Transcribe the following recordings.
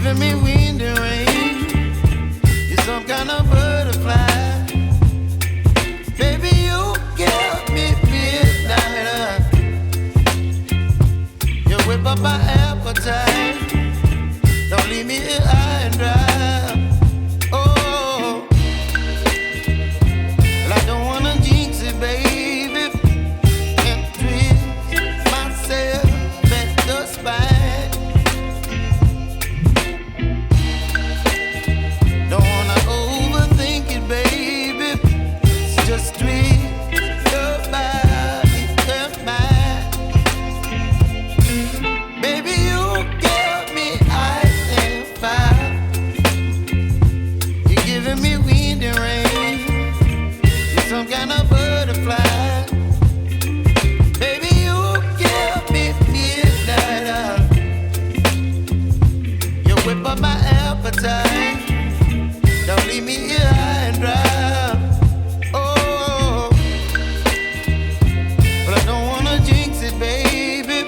giving me wind and rain. You're some kind of butterfly. Baby, you give me midnight. You whip up my appetite. Don't leave me here high and dry. Oh, well, I don't wanna jinx it, baby, and twist myself at the spine. Don't wanna overthink it, baby. It's just twist your body and mine. Baby, you give me ice and fire. You're giving me wind and rain. You're some kind of butterfly. Baby, you give me midnight. You whip up my appetite. Don't leave me here high and dry. Oh, but I don't wanna jinx it, baby.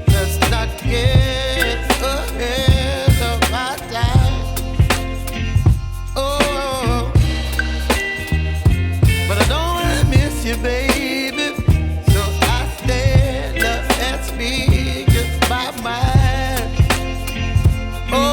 Let's not get ahead of my time. Oh, but I don't wanna miss you, baby. So I stand up and speak my mind. Oh.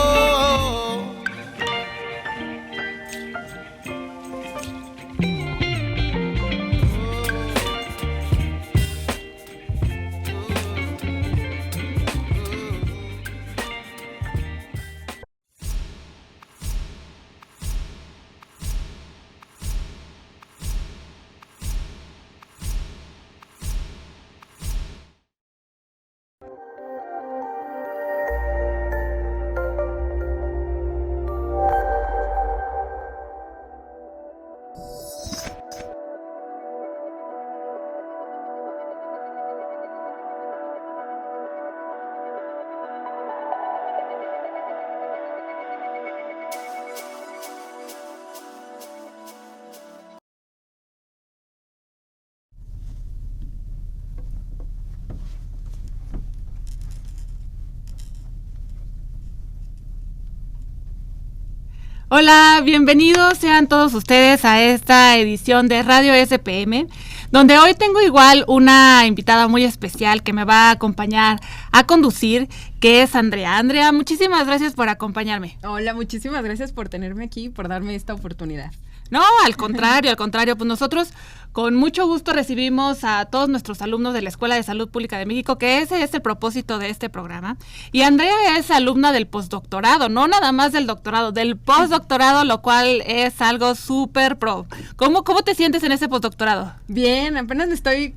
Hola, bienvenidos sean todos ustedes a esta edición de Radio SPM, donde hoy tengo igual una invitada muy especial que me va a acompañar a conducir, que es Andrea. Andrea, muchísimas gracias por acompañarme. Hola, muchísimas gracias por tenerme aquí, por darme esta oportunidad. No, al contrario, pues nosotros con mucho gusto recibimos a todos nuestros alumnos de la Escuela de Salud Pública de México, que ese es el propósito de este programa. Y Andrea es alumna del postdoctorado, no nada más del doctorado, del postdoctorado, lo cual es algo súper pro. ¿Cómo te sientes en ese postdoctorado? Bien,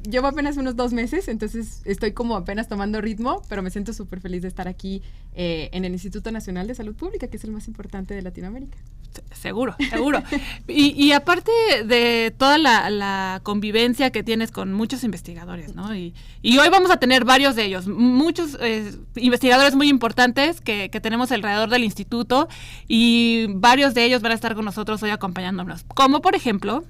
llevo apenas unos 2 meses, entonces estoy como apenas tomando ritmo, pero me siento súper feliz de estar aquí en el Instituto Nacional de Salud Pública, que es el más importante de Latinoamérica. Seguro. Y aparte de toda la convivencia que tienes con muchos investigadores, ¿no? Y hoy vamos a tener varios de ellos, muchos investigadores muy importantes que tenemos alrededor del instituto, y varios de ellos van a estar con nosotros hoy acompañándonos. Como por ejemplo,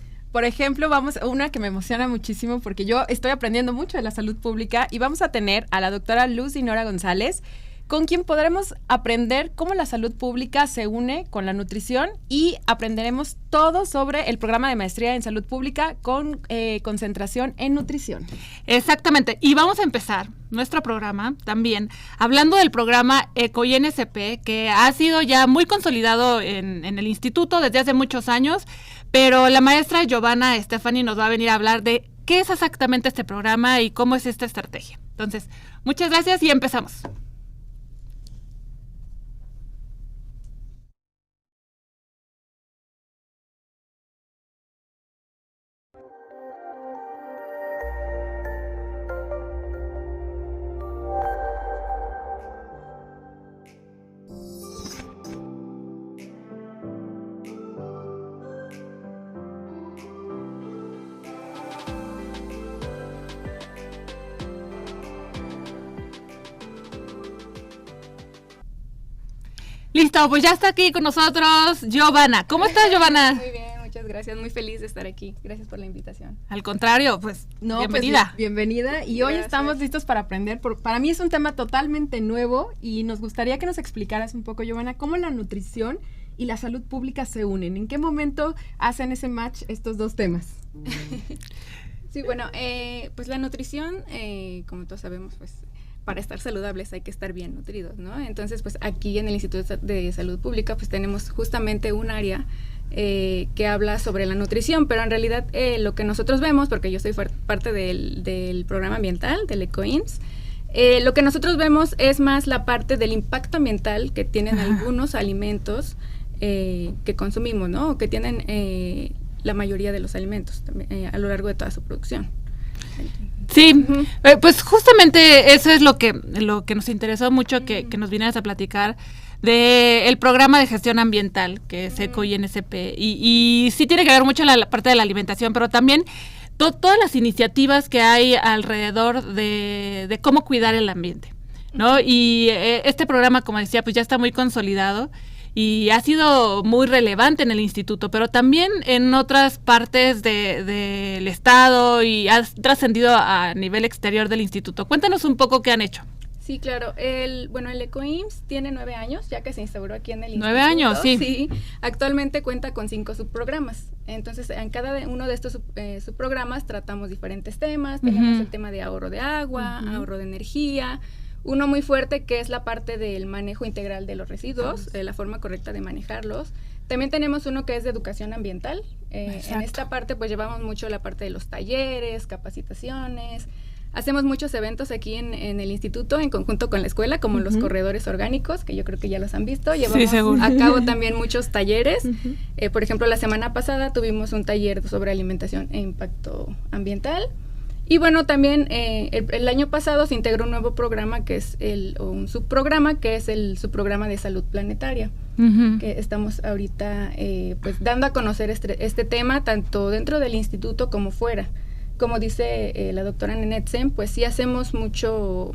vamos a una que me emociona muchísimo porque yo estoy aprendiendo mucho de la salud pública, y vamos a tener a la doctora Luz Dinora González, con quien podremos aprender cómo la salud pública se une con la nutrición, y aprenderemos todo sobre el programa de maestría en salud pública con concentración en nutrición. Exactamente, y vamos a empezar nuestro programa también hablando del programa ECO-INSP, que ha sido ya muy consolidado en el instituto desde hace muchos años, pero la maestra Giovanna Stefani nos va a venir a hablar de qué es exactamente este programa y cómo es esta estrategia. Entonces, muchas gracias y empezamos. Listo, pues ya está aquí con nosotros Giovanna. ¿Cómo estás, Giovanna? Muy bien, muchas Muchas gracias, muy feliz de estar aquí. Gracias por la invitación. Al contrario, pues No, bienvenida. Pues, bienvenida. Y hoy Gracias. estamos listos para aprender. Para mí es un tema totalmente nuevo y nos gustaría que nos explicaras un poco, Giovanna, cómo la nutrición y la salud pública se unen. ¿En qué momento hacen ese match estos dos temas? Sí, bueno, pues la nutrición, como todos sabemos, pues para estar saludables hay que estar bien nutridos, ¿no? Entonces, pues aquí en el Instituto de Salud Pública, pues tenemos justamente un área que habla sobre la nutrición, pero en realidad lo que nosotros vemos, porque yo soy parte del programa ambiental, del EcoIMSS, lo que nosotros vemos es más la parte del impacto ambiental que tienen algunos alimentos que consumimos, ¿no? O que tienen la mayoría de los alimentos a lo largo de toda su producción. Sí, pues justamente eso es lo que nos interesó mucho que nos vinieras a platicar del programa de gestión ambiental que es EcoINSP y sí tiene que ver mucho la parte de la alimentación, pero también todas las iniciativas que hay alrededor de cómo cuidar el ambiente, ¿no? Y este programa, como decía, pues ya está muy consolidado y ha sido muy relevante en el instituto, pero también en otras partes del estado y ha trascendido a nivel exterior del instituto. Cuéntanos un poco qué han hecho. Sí, claro. El EcoIMSS tiene 9 años, ya que se instauró aquí en el instituto. 9 años, sí. Sí. Actualmente cuenta con 5 subprogramas. Entonces, en cada uno de estos subprogramas tratamos diferentes temas. Tenemos el tema de ahorro de agua, ahorro de energía. Uno muy fuerte que es la parte del manejo integral de los residuos, la forma correcta de manejarlos. También tenemos uno que es de educación ambiental. En esta parte pues llevamos mucho la parte de los talleres, capacitaciones. Hacemos muchos eventos aquí en el instituto en conjunto con la escuela, como los corredores orgánicos, que yo creo que ya los han visto. Llevamos a cabo también muchos talleres. Por ejemplo, la semana pasada tuvimos un taller sobre alimentación e impacto ambiental. Y bueno, también el año pasado se integró un nuevo programa que es un subprograma que es el subprograma de salud planetaria, que estamos ahorita pues dando a conocer este tema tanto dentro del instituto como fuera. Como dice la doctora Nenetzen, pues sí hacemos mucho,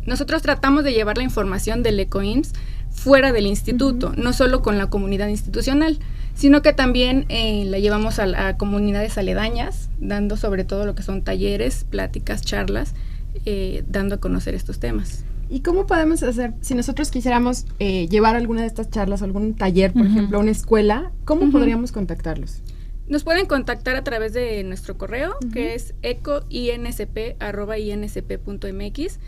nosotros tratamos de llevar la información del EcoIMSS fuera del instituto, no solo con la comunidad institucional, sino que también la llevamos a comunidades aledañas, dando sobre todo lo que son talleres, pláticas, charlas, dando a conocer estos temas. ¿Y cómo podemos hacer, si nosotros quisiéramos llevar alguna de estas charlas, algún taller, por ejemplo, a una escuela, cómo podríamos contactarlos? Nos pueden contactar a través de nuestro correo, que es ecoinsp@insp.mx.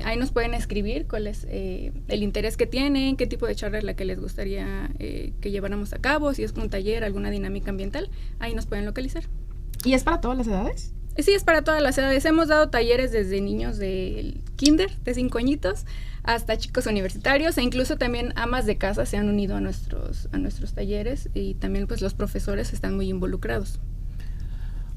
Ahí nos pueden escribir cuál es el interés que tienen, qué tipo de charla es la que les gustaría que lleváramos a cabo, si es un taller, alguna dinámica ambiental, ahí nos pueden localizar. ¿Y es para todas las edades? Sí, es para todas las edades. Hemos dado talleres desde niños del kinder, de 5 añitos, hasta chicos universitarios, e incluso también amas de casa se han unido a nuestros talleres, y también pues los profesores están muy involucrados.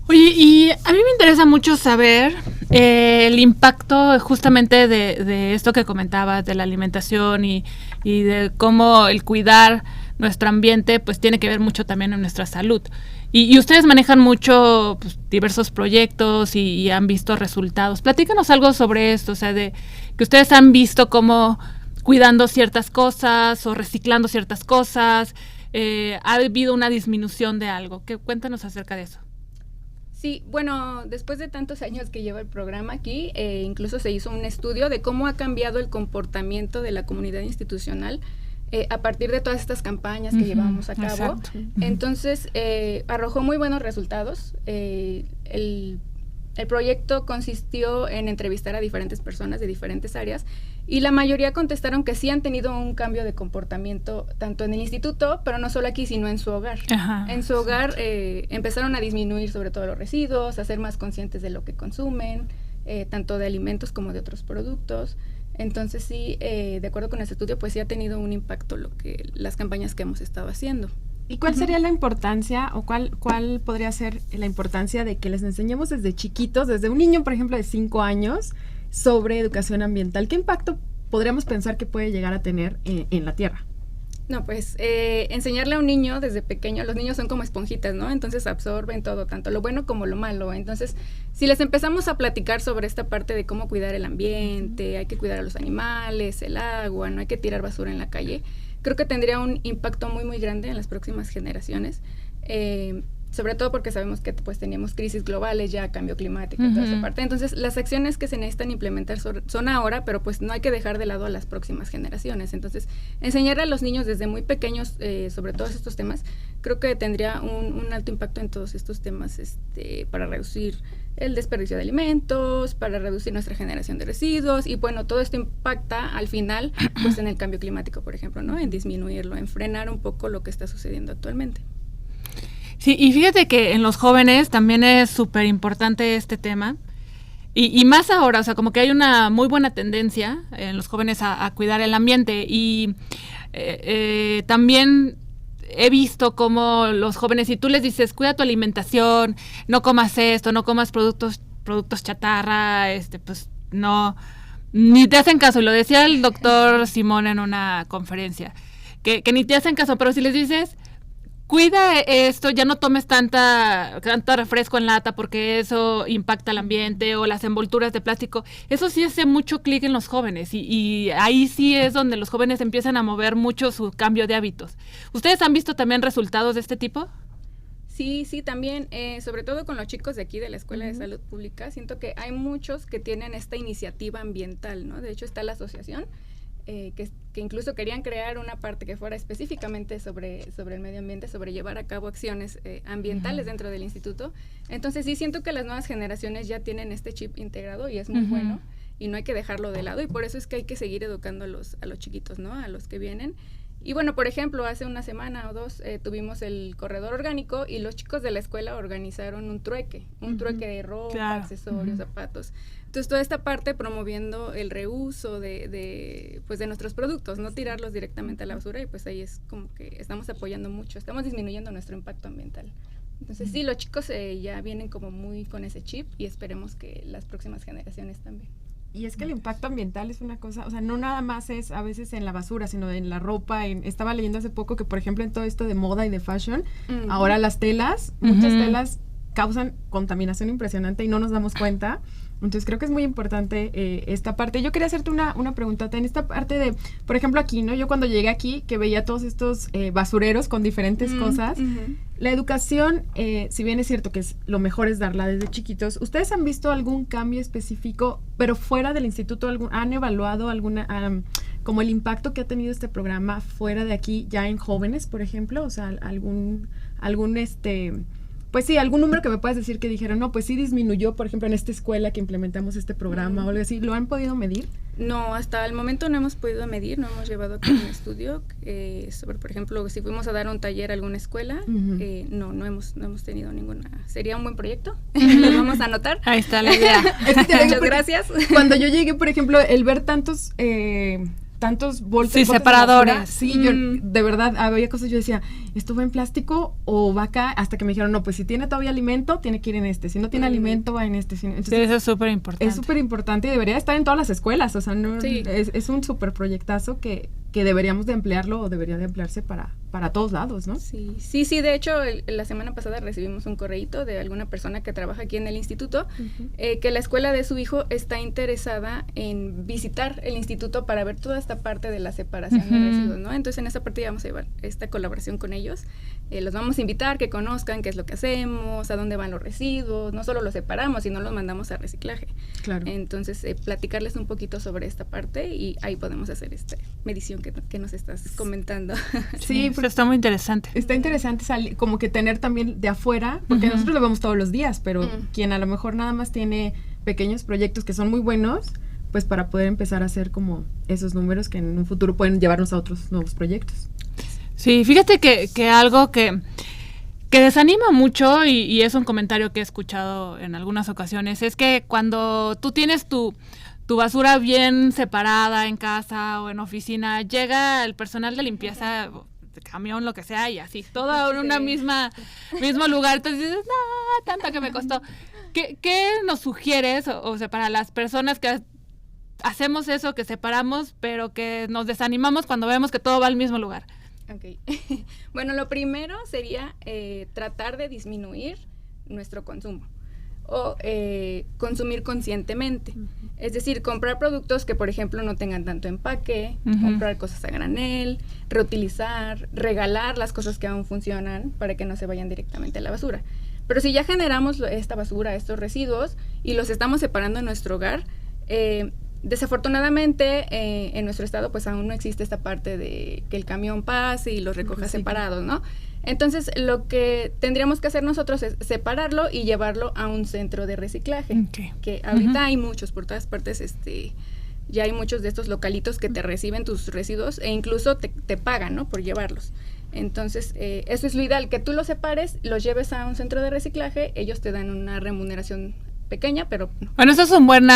Oye, y a mí me interesa mucho saber el impacto justamente de esto que comentabas, de la alimentación y de cómo el cuidar nuestro ambiente pues tiene que ver mucho también en nuestra salud. Y ustedes manejan mucho pues, diversos proyectos y han visto resultados. Platícanos algo sobre esto, o sea, de que ustedes han visto cómo cuidando ciertas cosas o reciclando ciertas cosas, ha habido una disminución de algo. Cuéntanos acerca de eso. Sí, bueno, después de tantos años que lleva el programa aquí, incluso se hizo un estudio de cómo ha cambiado el comportamiento de la comunidad institucional a partir de todas estas campañas que llevamos a cabo. Entonces, arrojó muy buenos resultados. El proyecto consistió en entrevistar a diferentes personas de diferentes áreas y la mayoría contestaron que sí han tenido un cambio de comportamiento tanto en el instituto, pero no solo aquí, sino en su hogar. En su hogar empezaron a disminuir sobre todo los residuos, a ser más conscientes de lo que consumen, tanto de alimentos como de otros productos. Entonces sí, de acuerdo con este estudio, pues sí ha tenido un impacto las campañas que hemos estado haciendo. ¿Y cuál sería la importancia o cuál podría ser la importancia de que les enseñemos desde chiquitos, desde un niño, por ejemplo, de 5 años, sobre educación ambiental? ¿Qué impacto podríamos pensar que puede llegar a tener en la Tierra? No, pues enseñarle a un niño desde pequeño, los niños son como esponjitas, ¿no? Entonces absorben todo, tanto lo bueno como lo malo. Entonces, si les empezamos a platicar sobre esta parte de cómo cuidar el ambiente, hay que cuidar a los animales, el agua, no hay que tirar basura en la calle, creo que tendría un impacto muy, muy grande en las próximas generaciones. sobre todo porque sabemos que pues teníamos crisis globales ya, cambio climático y toda esa parte. Entonces, las acciones que se necesitan implementar son ahora, pero pues no hay que dejar de lado a las próximas generaciones. Entonces, enseñar a los niños desde muy pequeños sobre todos estos temas, creo que tendría un alto impacto en todos estos temas para reducir el desperdicio de alimentos, para reducir nuestra generación de residuos, y bueno, todo esto impacta al final pues en el cambio climático, por ejemplo, ¿no? En disminuirlo, en frenar un poco lo que está sucediendo actualmente. Sí, y fíjate que en los jóvenes también es súper importante este tema, y más ahora, o sea, como que hay una muy buena tendencia en los jóvenes a cuidar el ambiente, y también he visto cómo los jóvenes, si tú les dices, cuida tu alimentación, no comas esto, no comas productos chatarra, pues no, ni te hacen caso, y lo decía el doctor Simón en una conferencia, que ni te hacen caso, pero si les dices, cuida esto, ya no tomes tanta refresco en lata porque eso impacta al ambiente, o las envolturas de plástico. Eso sí hace mucho clic en los jóvenes, y ahí sí es donde los jóvenes empiezan a mover mucho su cambio de hábitos. ¿Ustedes han visto también resultados de este tipo? Sí, también, sobre todo con los chicos de aquí de la Escuela de Salud Pública, siento que hay muchos que tienen esta iniciativa ambiental, ¿no? De hecho, está la asociación, que incluso querían crear una parte que fuera específicamente sobre el medio ambiente, sobre llevar a cabo acciones ambientales dentro del instituto. Entonces sí siento que las nuevas generaciones ya tienen este chip integrado, y es muy bueno, y no hay que dejarlo de lado, y por eso es que hay que seguir educando a los chiquitos, ¿no? A los que vienen. Y bueno, por ejemplo, hace una semana o dos tuvimos el corredor orgánico, y los chicos de la escuela organizaron un trueque de ropa, accesorios, zapatos. Entonces, toda esta parte promoviendo el reuso de nuestros productos, no tirarlos directamente a la basura, y pues ahí es como que estamos apoyando mucho, estamos disminuyendo nuestro impacto ambiental. Entonces, sí, los chicos ya vienen como muy con ese chip, y esperemos que las próximas generaciones también. Y es que el impacto ambiental es una cosa, o sea, no nada más es a veces en la basura, sino en la ropa. Estaba leyendo hace poco que, por ejemplo, en todo esto de moda y de fashion, ahora las telas, muchas telas causan contaminación impresionante y no nos damos cuenta. Entonces creo que es muy importante esta parte. Yo quería hacerte una preguntota en esta parte de, por ejemplo, aquí, ¿no? Yo cuando llegué aquí, que veía todos estos basureros con diferentes cosas, la educación, si bien es cierto que lo mejor es darla desde chiquitos, ¿ustedes han visto algún cambio específico, pero fuera del instituto? ¿Han evaluado alguna, como el impacto que ha tenido este programa fuera de aquí, ya en jóvenes, por ejemplo? O sea, algún pues sí, algún número que me puedas decir que dijeron, no, pues sí disminuyó, por ejemplo, en esta escuela que implementamos este programa o algo así. ¿Lo han podido medir? No, hasta el momento no hemos podido medir, no hemos llevado a cabo un estudio sobre, por ejemplo, si fuimos a dar un taller a alguna escuela, no hemos tenido ninguna. Sería un buen proyecto, lo vamos a anotar. Ahí está la idea. Muchas gracias. Cuando yo llegué, por ejemplo, el ver tantos bolsas. Sí, separadores. Sí, yo de verdad había cosas, yo decía, ¿esto va en plástico o va acá? Hasta que me dijeron, no, pues si tiene todavía alimento, tiene que ir en este. Si no tiene alimento, va en este. Entonces, sí, eso es súper importante. Es súper importante y debería estar en todas las escuelas. O sea, no, es un súper proyectazo que deberíamos de emplearlo, o debería de emplearse para todos lados, ¿no? Sí. De hecho, la semana pasada recibimos un correíto de alguna persona que trabaja aquí en el instituto, que la escuela de su hijo está interesada en visitar el instituto para ver toda esta parte de la separación de residuos, ¿no? Entonces, en esa parte vamos a llevar esta colaboración con ellos. Los vamos a invitar, que conozcan qué es lo que hacemos, a dónde van los residuos. No solo los separamos, sino los mandamos a reciclaje. Claro. Entonces, platicarles un poquito sobre esta parte, y ahí podemos hacer esta medición que nos estás comentando. Sí, pero está muy interesante. Está interesante como que tener también de afuera, porque nosotros lo vemos todos los días, pero quien a lo mejor nada más tiene pequeños proyectos que son muy buenos, pues para poder empezar a hacer como esos números que en un futuro pueden llevarnos a otros nuevos proyectos. Sí, fíjate que algo que desanima mucho, y es un comentario que he escuchado en algunas ocasiones, es que cuando tú tienes tu basura bien separada en casa o en oficina, llega el personal de limpieza, de camión, lo que sea, y así, todo en una mismo lugar. Entonces dices, no, tanto que me costó. ¿Qué nos sugieres, o sea, para las personas que hacemos eso, que separamos, pero que nos desanimamos cuando vemos que todo va al mismo lugar? Okay. Bueno, lo primero sería tratar de disminuir nuestro consumo. o consumir conscientemente. Es decir, comprar productos que, por ejemplo, no tengan tanto empaque, comprar cosas a granel, reutilizar, regalar las cosas que aún funcionan para que no se vayan directamente a la basura. Pero si ya generamos esta basura, estos residuos, y los estamos separando en nuestro hogar, desafortunadamente en nuestro estado pues aún no existe esta parte de que el camión pase y los recoja separados, ¿no? Entonces lo que tendríamos que hacer nosotros es separarlo y llevarlo a un centro de reciclaje, que ahorita hay muchos por todas partes, ya hay muchos de estos localitos que te reciben tus residuos e incluso te pagan, ¿no? Por llevarlos. Entonces, eso es lo ideal, que tú los separes, los lleves a un centro de reciclaje, ellos te dan una remuneración pequeña, pero... Bueno, eso es un buen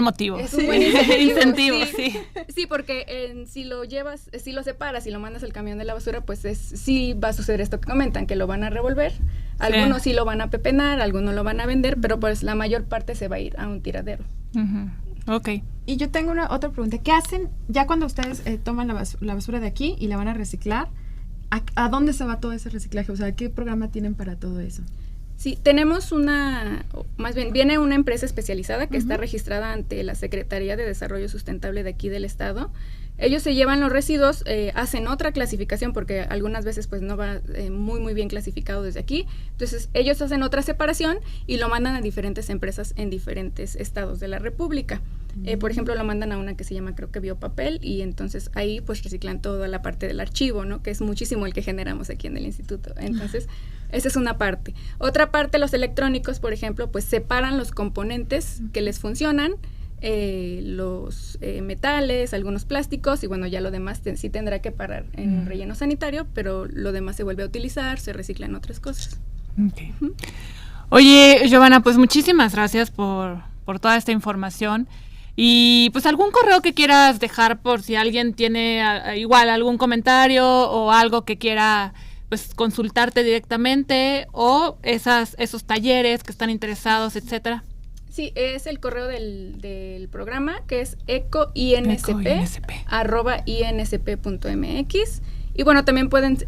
motivo. Es un buen incentivo, sí. Sí, porque si lo llevas, si lo separas y lo mandas al camión de la basura, pues sí va a suceder esto que comentan, que lo van a revolver. Algunos sí lo van a pepenar, algunos lo van a vender, pero pues la mayor parte se va a ir a un tiradero. Ok. Y yo tengo otra pregunta. ¿Qué hacen ya cuando ustedes toman la basura de aquí y la van a reciclar? ¿A dónde se va todo ese reciclaje? O sea, ¿qué programa tienen para todo eso? Sí, tenemos viene una empresa especializada que está registrada ante la Secretaría de Desarrollo Sustentable de aquí del estado. Ellos se llevan los residuos, hacen otra clasificación porque algunas veces pues no va muy bien clasificado desde aquí. Entonces ellos hacen otra separación y lo mandan a diferentes empresas en diferentes estados de la República. Por ejemplo, lo mandan a una que se llama, creo que Biopapel, y entonces ahí pues reciclan toda la parte del archivo, ¿no? Que es muchísimo el que generamos aquí en el instituto. Entonces, esa es una parte. Otra parte, los electrónicos, por ejemplo, pues separan los componentes que les funcionan, los metales, algunos plásticos, y bueno, ya lo demás sí tendrá que parar en un relleno sanitario, pero lo demás se vuelve a utilizar, se reciclan otras cosas. Okay. Oye, Giovanna, pues muchísimas gracias por toda esta información. Y pues algún correo que quieras dejar por si alguien tiene igual algún comentario o algo que quiera pues consultarte directamente, o esos talleres que están interesados, etcétera. Sí, es el correo del programa, que es ecoinsp@insp.mx. Y bueno, también pueden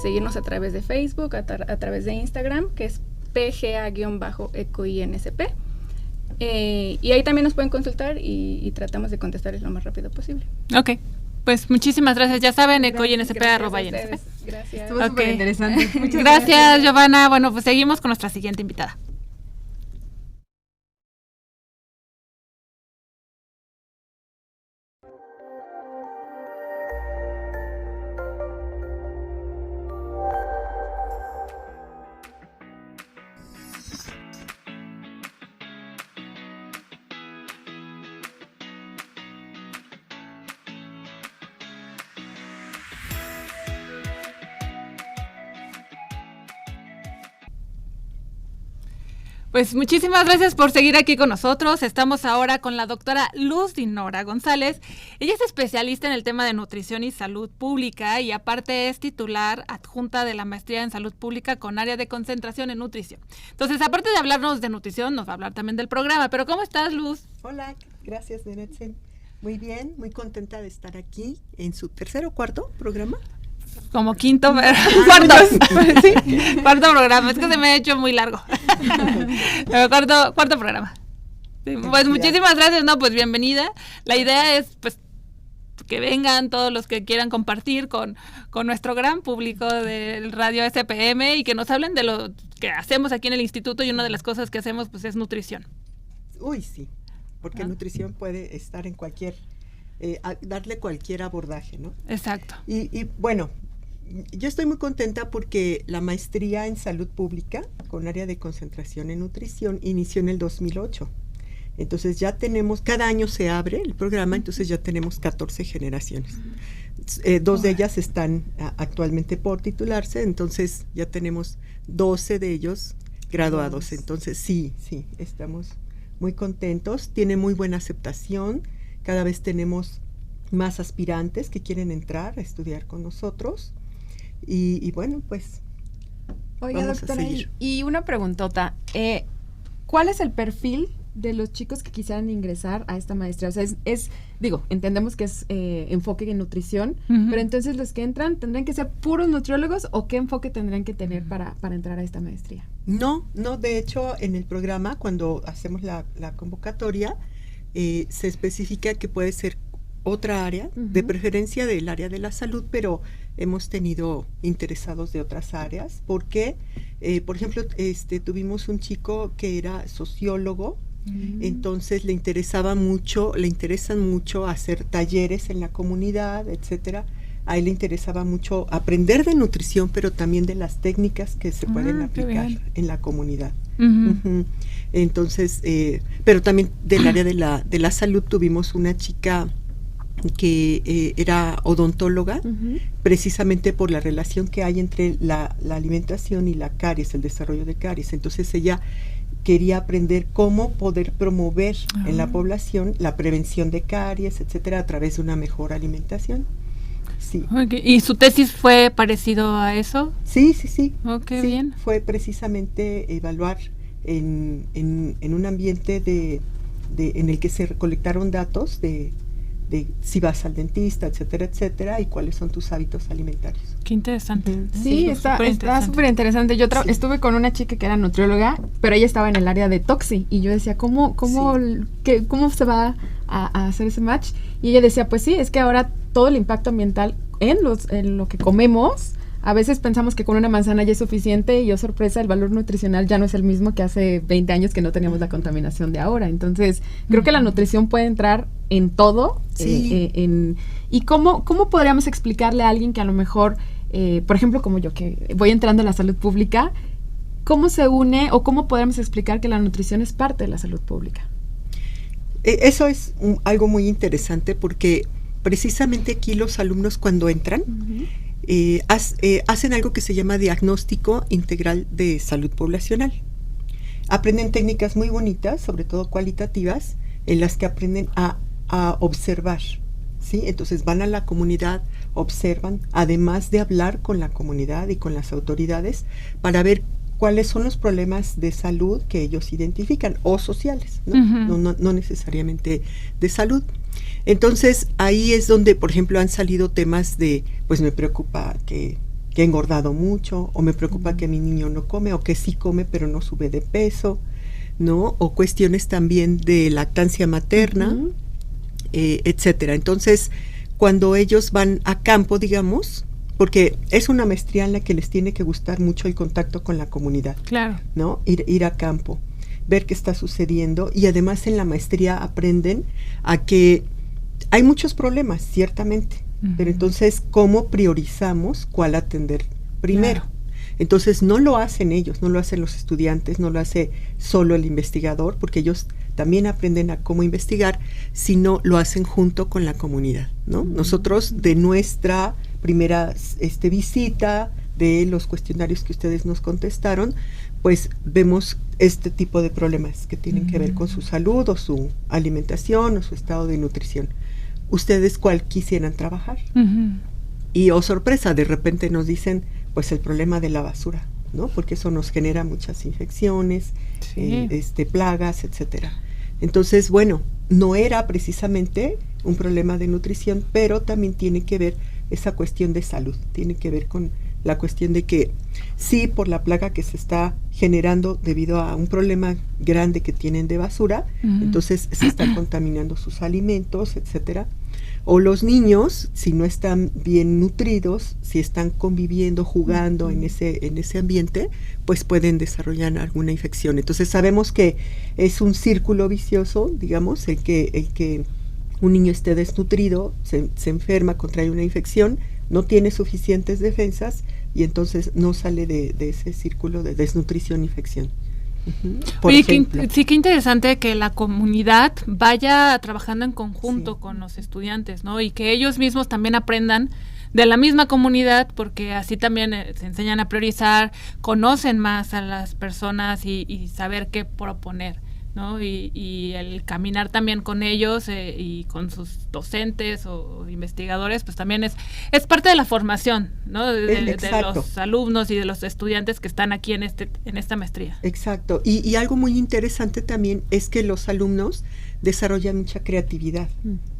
seguirnos a través de Facebook, a través de Instagram, que es pga-ecoinsp. Y ahí también nos pueden consultar y tratamos de contestarles lo más rápido posible. Ok, pues muchísimas gracias. Ya saben, ecoinsp@insp. Gracias. Estuvo súper interesante. Muchas gracias, Giovanna. Bueno, pues seguimos con nuestra siguiente invitada. Pues muchísimas gracias por seguir aquí con nosotros. Estamos ahora con la doctora Luz Dinora González. Ella es especialista en el tema de nutrición y salud pública y aparte es titular adjunta de la maestría en salud pública con área de concentración en nutrición. Entonces, aparte de hablarnos de nutrición, nos va a hablar también del programa. Pero ¿cómo estás, Luz? Hola, gracias, Neretzen. Muy bien, muy contenta de estar aquí en su tercer o cuarto programa. Como cuarto programa, es que se me ha hecho muy largo. Pero cuarto programa. Sí, pues muchísimas gracias, pues bienvenida. La idea es pues que vengan todos los que quieran compartir con nuestro gran público del Radio SPM y que nos hablen de lo que hacemos aquí en el instituto, y una de las cosas que hacemos pues es nutrición. Uy, sí, porque nutrición puede estar en cualquier, darle cualquier abordaje, ¿no? Exacto. Y bueno, yo estoy muy contenta porque la maestría en salud pública con área de concentración en nutrición inició en el 2008. Entonces ya tenemos, cada año se abre el programa, entonces ya tenemos 14 generaciones. 2 de ellas están actualmente por titularse, entonces ya tenemos 12 de ellos graduados. Entonces sí, estamos muy contentos, tiene muy buena aceptación, cada vez tenemos más aspirantes que quieren entrar a estudiar con nosotros. Y bueno, pues oiga, vamos doctora, a seguir. Y una preguntota, ¿cuál es el perfil de los chicos que quisieran ingresar a esta maestría? O sea, entendemos que es enfoque en nutrición, pero entonces los que entran, ¿tendrán que ser puros nutriólogos o qué enfoque tendrán que tener para entrar a esta maestría? No, de hecho, en el programa, cuando hacemos la convocatoria, se especifica que puede ser otra área, de preferencia del área de la salud, pero hemos tenido interesados de otras áreas, porque, por ejemplo, tuvimos un chico que era sociólogo, entonces le interesan mucho hacer talleres en la comunidad, etcétera. A él le interesaba mucho aprender de nutrición, pero también de las técnicas que se pueden aplicar en la comunidad. Entonces, pero también del área de la salud tuvimos una chica que era odontóloga, precisamente por la relación que hay entre la alimentación y la caries, el desarrollo de caries. Entonces ella quería aprender cómo poder promover en la población la prevención de caries, etcétera, a través de una mejor alimentación. Sí. Okay. ¿Y su tesis fue parecido a eso? Sí. Okay, sí, bien. Fue precisamente evaluar en un ambiente en el que se recolectaron datos de si vas al dentista, etcétera, y cuáles son tus hábitos alimentarios. Qué interesante. Sí, está súper interesante. Yo estuve con una chica que era nutrióloga, pero ella estaba en el área de toxi, y yo decía, ¿cómo se va a hacer ese match? Y ella decía, pues sí, es que ahora todo el impacto ambiental en lo que comemos, a veces pensamos que con una manzana ya es suficiente, y sorpresa, el valor nutricional ya no es el mismo que hace 20 años que no teníamos la contaminación de ahora. Entonces, creo que la nutrición puede entrar en todo. Sí. ¿Y cómo podríamos explicarle a alguien que a lo mejor, por ejemplo, como yo, que voy entrando a la salud pública, cómo se une o cómo podemos explicar que la nutrición es parte de la salud pública? Eso es algo muy interesante, porque precisamente aquí los alumnos, cuando entran, hacen algo que se llama diagnóstico integral de salud poblacional. Aprenden técnicas muy bonitas, sobre todo cualitativas, en las que aprenden a observar, ¿sí? Entonces van a la comunidad, observan, además de hablar con la comunidad y con las autoridades, para ver cuáles son los problemas de salud que ellos identifican, o sociales, ¿no? No necesariamente de salud. Entonces, ahí es donde, por ejemplo, han salido temas de, pues me preocupa que he engordado mucho, o me preocupa que mi niño no come, o que sí come pero no sube de peso, ¿no? O cuestiones también de lactancia materna, etcétera. Entonces, cuando ellos van a campo, digamos, porque es una maestría en la que les tiene que gustar mucho el contacto con la comunidad, claro, ¿no? Ir a campo, ver qué está sucediendo, y además en la maestría aprenden a que hay muchos problemas, ciertamente, pero entonces, ¿cómo priorizamos cuál atender primero? Claro. Entonces, no lo hacen ellos, no lo hacen los estudiantes, no lo hace solo el investigador, porque ellos también aprenden a cómo investigar, sino lo hacen junto con la comunidad, ¿no? Nosotros, de nuestra primera visita, de los cuestionarios que ustedes nos contestaron, pues vemos este tipo de problemas que tienen que ver con su salud, o su alimentación, o su estado de nutrición. ¿Ustedes cuál quisieran trabajar? Y, oh sorpresa, de repente nos dicen, pues el problema de la basura, ¿no? Porque eso nos genera muchas infecciones, plagas, etcétera. Entonces, bueno, no era precisamente un problema de nutrición, pero también tiene que ver esa cuestión de salud, tiene que ver con la cuestión de que sí, por la plaga que se está generando debido a un problema grande que tienen de basura, entonces se están contaminando sus alimentos, etcétera. O los niños, si no están bien nutridos, si están conviviendo, jugando en ese ambiente, pues pueden desarrollar alguna infección. Entonces sabemos que es un círculo vicioso, digamos, el que un niño esté desnutrido, se enferma, contrae una infección, no tiene suficientes defensas, y entonces no sale de ese círculo de desnutrición-infección. Oye, qué interesante que la comunidad vaya trabajando en conjunto con los estudiantes, ¿no? Y que ellos mismos también aprendan de la misma comunidad, porque así también se enseñan a priorizar, conocen más a las personas y saber qué proponer, ¿no? Y el caminar también con ellos y con sus docentes o investigadores, pues también es parte de la formación, ¿no? De los alumnos y de los estudiantes que están aquí en esta maestría. Exacto. Y algo muy interesante también es que los alumnos desarrollan mucha creatividad,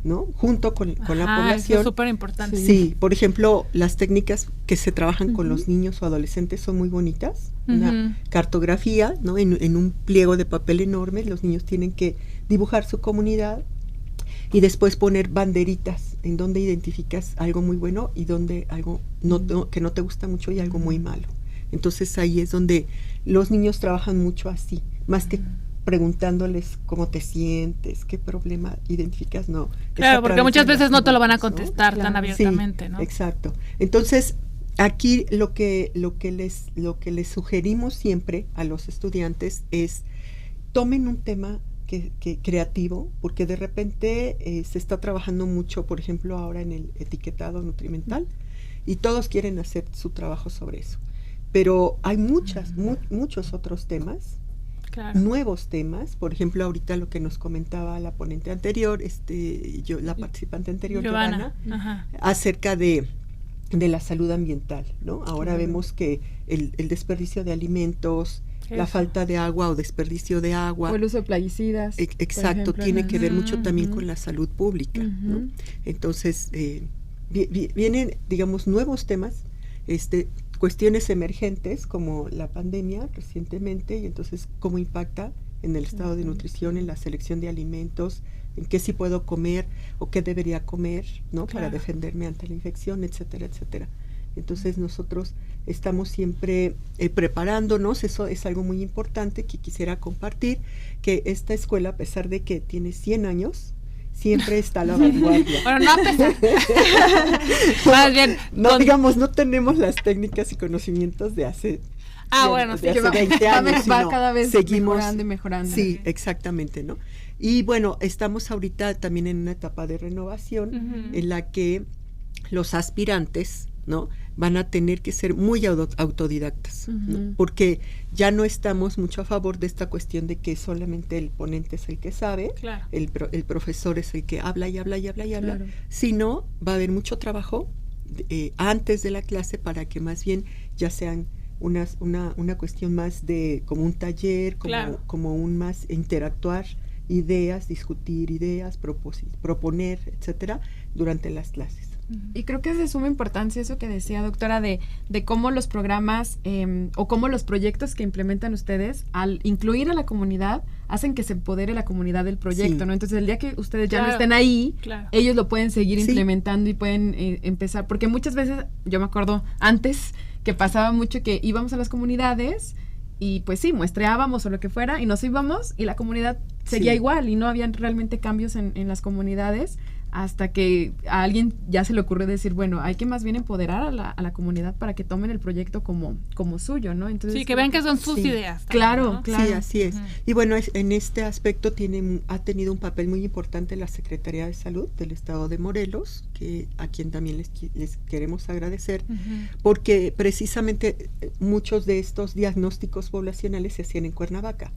¿no? Junto con la población. Eso es súper importante. Sí, por ejemplo, las técnicas que se trabajan con los niños o adolescentes son muy bonitas. Una cartografía, ¿no? En un pliego de papel enorme, los niños tienen que dibujar su comunidad y después poner banderitas en donde identificas algo muy bueno y donde algo que no te gusta mucho y algo muy malo. Entonces ahí es donde los niños trabajan mucho así, más que preguntándoles cómo te sientes, qué problema identificas, no. Claro, porque muchas veces no te lo van a contestar, ¿no? tan Claro. abiertamente, Sí, ¿no? exacto. Entonces, aquí lo que les sugerimos siempre a los estudiantes es tomen un tema que creativo, porque de repente se está trabajando mucho, por ejemplo, ahora en el etiquetado nutrimental, y todos quieren hacer su trabajo sobre eso. Pero hay muchos otros temas, Claro. nuevos temas, por ejemplo, ahorita lo que nos comentaba la ponente anterior, la participante anterior, Giovanna, Ajá. acerca de la salud ambiental, ¿no? Ahora vemos que el desperdicio de alimentos, la falta de agua o desperdicio de agua, O el uso de plaguicidas. exacto, por ejemplo, tiene ¿no? que ver mucho también con la salud pública, ¿no? Entonces, vienen, digamos, nuevos temas, cuestiones emergentes como la pandemia recientemente, y entonces cómo impacta en el estado de nutrición, en la selección de alimentos, en qué sí puedo comer o qué debería comer, ¿no? Para defenderme ante la infección, etcétera, etcétera. Entonces nosotros estamos siempre preparándonos, eso es algo muy importante que quisiera compartir, que esta escuela, a pesar de que tiene 100 años, siempre está a la vanguardia. Bueno, no a pesar. Más bien. No, digamos, no tenemos las técnicas y conocimientos de hace, Bueno, sí. de hace 20 años, va sino cada vez seguimos mejorando y mejorando. Sí, exactamente, ¿no? Y bueno, estamos ahorita también en una etapa de renovación en la que los aspirantes, ¿no? Van a tener que ser muy autodidactas, ¿no? Porque ya no estamos mucho a favor de esta cuestión de que solamente el ponente es el que sabe, Claro. el profesor es el que habla y habla y habla y habla, Claro. sino va a haber mucho trabajo antes de la clase para que más bien ya sean una cuestión más de como un taller, como un más interactuar ideas, discutir ideas, proponer, etcétera, durante las clases. Y creo que es de suma importancia eso que decía, doctora, de cómo los programas o cómo los proyectos que implementan ustedes, al incluir a la comunidad, hacen que se empodere la comunidad del proyecto, Sí. ¿no? Entonces, el día que ustedes ya no Claro. estén ahí, Claro. ellos lo pueden seguir Sí. implementando y pueden empezar. Porque muchas veces, yo me acuerdo antes, que pasaba mucho que íbamos a las comunidades y pues sí, muestreábamos o lo que fuera y nos íbamos y la comunidad seguía Sí. igual y no habían realmente cambios en las comunidades hasta que a alguien ya se le ocurre decir, bueno, hay que más bien empoderar a la comunidad para que tomen el proyecto como suyo, ¿no? Entonces, Sí, que vean que son sus Sí. ideas. Claro, también, ¿no? claro. Sí, así es. Y bueno, en este aspecto ha tenido un papel muy importante la Secretaría de Salud del Estado de Morelos, a quien también les queremos agradecer, porque precisamente muchos de estos diagnósticos poblacionales se hacían en Cuernavaca.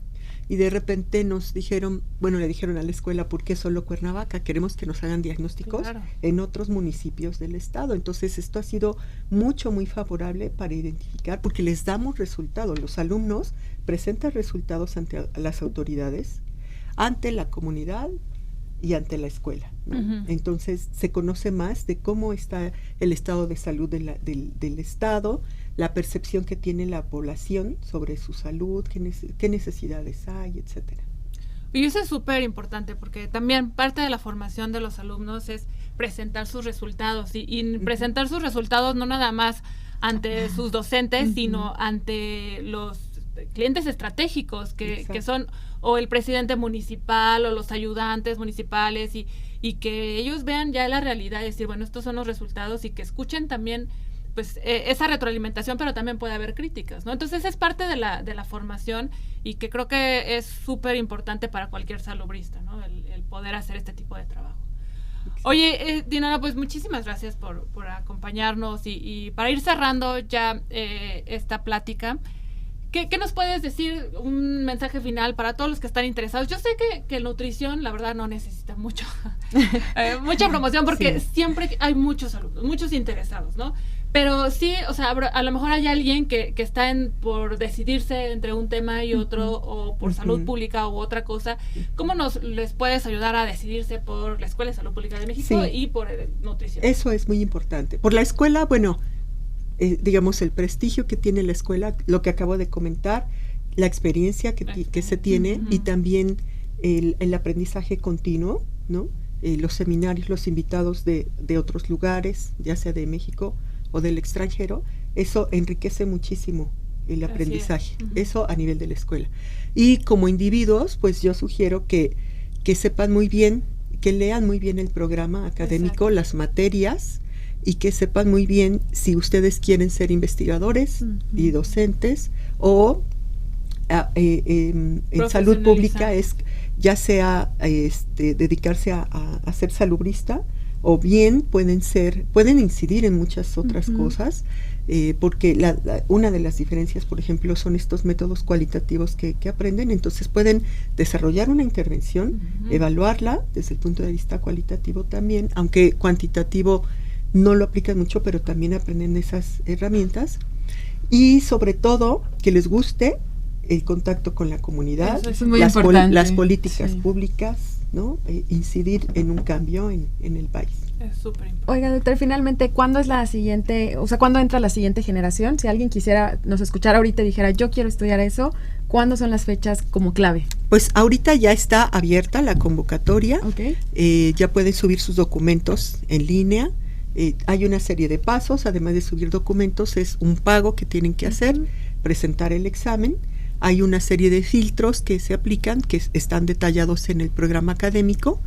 Y de repente nos dijeron, le dijeron a la escuela, ¿por qué solo Cuernavaca? Queremos que nos hagan diagnósticos Claro. en otros municipios del estado. Entonces esto ha sido muy favorable para identificar, porque les damos resultados. Los alumnos presentan resultados ante las autoridades, ante la comunidad y ante la escuela, ¿no? Entonces se conoce más de cómo está el estado de salud del estado, la percepción que tiene la población sobre su salud, qué necesidades hay, etcétera. Y eso es súper importante porque también parte de la formación de los alumnos es presentar sus resultados y presentar sus resultados no nada más ante sus docentes, sino ante los clientes estratégicos que son o el presidente municipal o los ayudantes municipales y que ellos vean ya la realidad y decir, bueno, estos son los resultados y que escuchen también pues esa retroalimentación, pero también puede haber críticas, ¿no? Entonces es parte de la formación y que creo que es súper importante para cualquier salubrista, ¿no? El poder hacer este tipo de trabajo. Oye, Dinora, pues muchísimas gracias por acompañarnos y para ir cerrando ya esta plática, ¿qué nos puedes decir? Un mensaje final para todos los que están interesados. Yo sé que nutrición, la verdad, no necesita mucha promoción porque siempre hay muchos alumnos, muchos interesados, ¿no? Pero sí, o sea, a lo mejor hay alguien que está por decidirse entre un tema y otro, o por salud pública u otra cosa. ¿Cómo les puedes ayudar a decidirse por la Escuela de Salud Pública de México y por nutrición? Eso es muy importante. Por la escuela, bueno, digamos, el prestigio que tiene la escuela, lo que acabo de comentar, la experiencia que se tiene y también el aprendizaje continuo, ¿no? Los seminarios, los invitados de otros lugares, ya sea de México o del extranjero, eso enriquece muchísimo el aprendizaje, eso a nivel de la escuela. Y como individuos, pues yo sugiero que sepan muy bien, que lean muy bien el programa académico, las materias, y que sepan muy bien si ustedes quieren ser investigadores y docentes o en salud pública es ya sea dedicarse a ser salubrista, o bien pueden incidir en muchas otras cosas, porque una de las diferencias, por ejemplo, son estos métodos cualitativos que aprenden. Entonces pueden desarrollar una intervención, evaluarla desde el punto de vista cualitativo también, aunque cuantitativo no lo aplican mucho, pero también aprenden esas herramientas, y sobre todo que les guste el contacto con la comunidad, eso es muy importante. Las políticas públicas, ¿no? Incidir en un cambio en el país. Es súper importante. Oiga, doctor, finalmente, ¿cuándo es la siguiente, o sea, cuándo entra la siguiente generación? Si alguien nos escuchara ahorita y dijera, yo quiero estudiar eso, ¿cuándo son las fechas como clave? Pues ahorita ya está abierta la convocatoria, ya pueden subir sus documentos en línea. Hay una serie de pasos, además de subir documentos, es un pago que tienen que hacer, presentar el examen. Hay una serie de filtros que se aplican, que están detallados en el programa académico,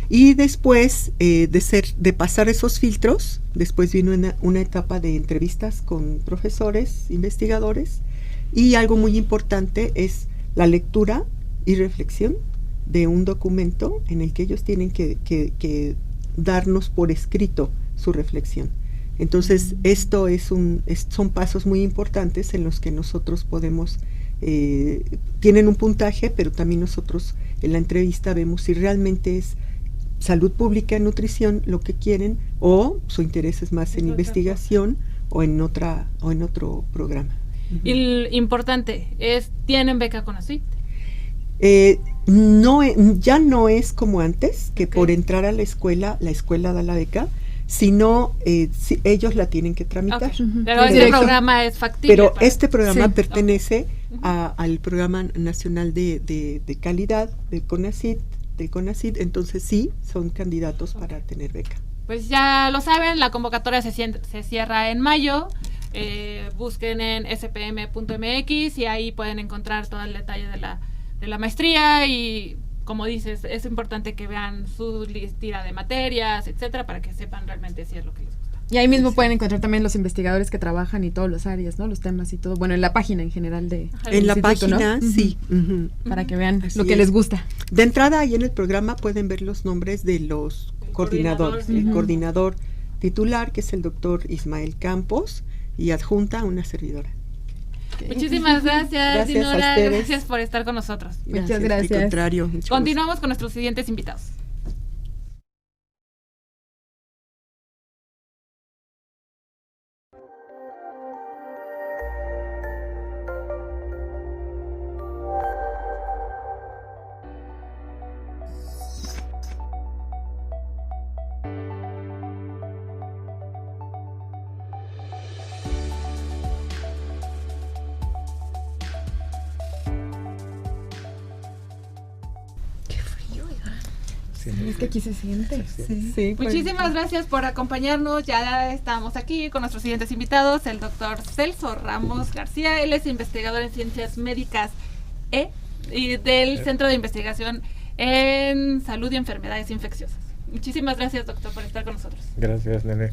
y después de pasar esos filtros, después viene una etapa de entrevistas con profesores, investigadores, y algo muy importante es la lectura y reflexión de un documento en el que ellos tienen que darnos por escrito su reflexión. Entonces, esto son pasos muy importantes en los que nosotros podemos, tienen un puntaje, pero también nosotros en la entrevista vemos si realmente es salud pública, nutrición lo que quieren, o su interés es más en investigación o en otro programa. Y lo importante es, ¿tienen beca CONACYT? No, ya no es como antes, que por entrar a la escuela da la beca, sino ellos la tienen que tramitar. Pero este programa es factible. Pero este programa pertenece al Programa Nacional de Calidad del CONACYT, entonces sí, son candidatos para tener beca. Pues ya lo saben, la convocatoria se cierra en mayo. Busquen en spm.mx y ahí pueden encontrar todo el detalle de la maestría, y como dices, es importante que vean su listira de materias, etcétera, para que sepan realmente si es lo que les gusta. Y ahí mismo pueden encontrar también los investigadores que trabajan y todas las áreas, ¿no? Los temas y todo. Bueno, en la página en general del en la instituto, página, ¿no? sí. Para que vean Así lo que les gusta. De entrada, ahí en el programa pueden ver los nombres de los coordinadores. El coordinador titular, que es el doctor Ismael Campos, y adjunta una servidora. Muchísimas gracias, Dinora. a ustedes. Gracias por estar con nosotros. Muchas gracias. Al contrario. Continuamos con nuestros siguientes invitados. Es que aquí se siente. Sí, Muchísimas gracias por acompañarnos. Ya estamos aquí con nuestros siguientes invitados, el doctor Celso Ramos García. Él es investigador en ciencias médicas y del Centro de Investigación en Salud y Enfermedades Infecciosas. Muchísimas gracias, doctor, por estar con nosotros. Gracias, Nene.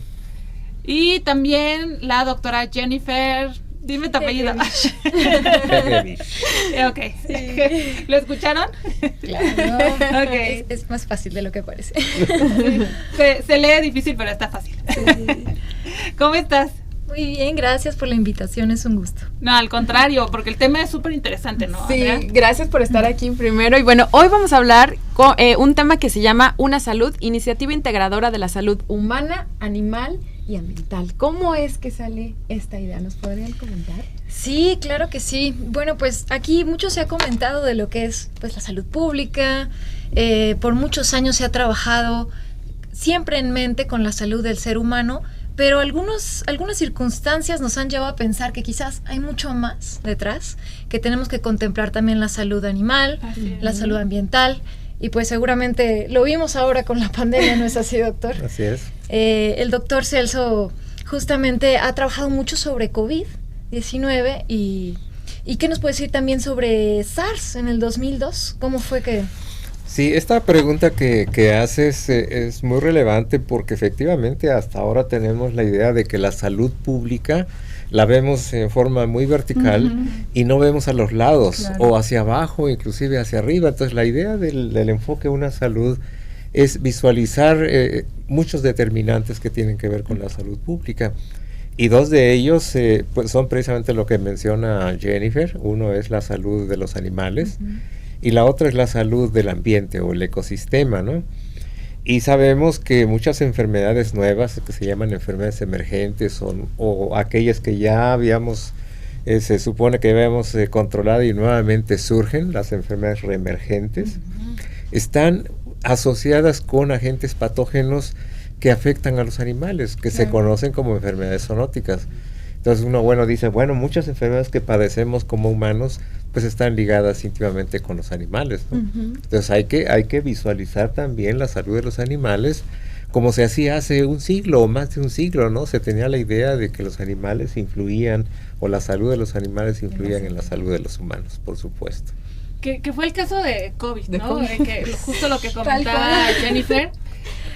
Y también la doctora Jennifer, dime tu apellido. Ok. Sí. ¿Lo escucharon? Claro. Okay. Es más fácil de lo que parece. Se lee difícil, pero está fácil. Sí. ¿Cómo estás? Muy bien, gracias por la invitación, es un gusto. No, al contrario, porque el tema es súper interesante, ¿no? Sí, Andrea? gracias por estar aquí primero. Y bueno, hoy vamos a hablar con un tema que se llama Una Salud, iniciativa integradora de la salud humana, animal y ambiental. ¿Cómo es que sale esta idea? ¿Nos podrían comentar? Sí, claro que sí. Bueno, pues aquí mucho se ha comentado de lo que es pues la salud pública. Por muchos años se ha trabajado siempre en mente con la salud del ser humano, pero algunas circunstancias nos han llevado a pensar que quizás hay mucho más detrás, que tenemos que contemplar también la salud animal, la salud ambiental, y pues seguramente lo vimos ahora con la pandemia, ¿no es así, doctor? Así es. El doctor Celso justamente ha trabajado mucho sobre COVID-19 y ¿qué nos puede decir también sobre SARS en el 2002? ¿Cómo fue que...? Sí, esta pregunta que haces es muy relevante porque efectivamente hasta ahora tenemos la idea de que la salud pública la vemos en forma muy vertical y no vemos a los lados o hacia abajo, inclusive hacia arriba. Entonces la idea del enfoque de una salud es visualizar muchos determinantes que tienen que ver con la salud pública. Y dos de ellos pues son precisamente lo que menciona Jennifer. Uno es la salud de los animales y la otra es la salud del ambiente o el ecosistema, ¿no? Y sabemos que muchas enfermedades nuevas, que se llaman enfermedades emergentes o aquellas que ya habíamos, se supone que habíamos controlado y nuevamente surgen, las enfermedades reemergentes, están asociadas con agentes patógenos que afectan a los animales, que se conocen como enfermedades zoonóticas. Entonces uno, dice, muchas enfermedades que padecemos como humanos, pues están ligadas íntimamente con los animales, ¿no? Entonces hay que visualizar también la salud de los animales, como se hacía hace un siglo o más de un siglo, ¿no? Se tenía la idea de que los animales influían, o la salud de los animales influían en la salud de los humanos, por supuesto. Que fue el caso de COVID, ¿no? Que justo lo que comentaba Jennifer.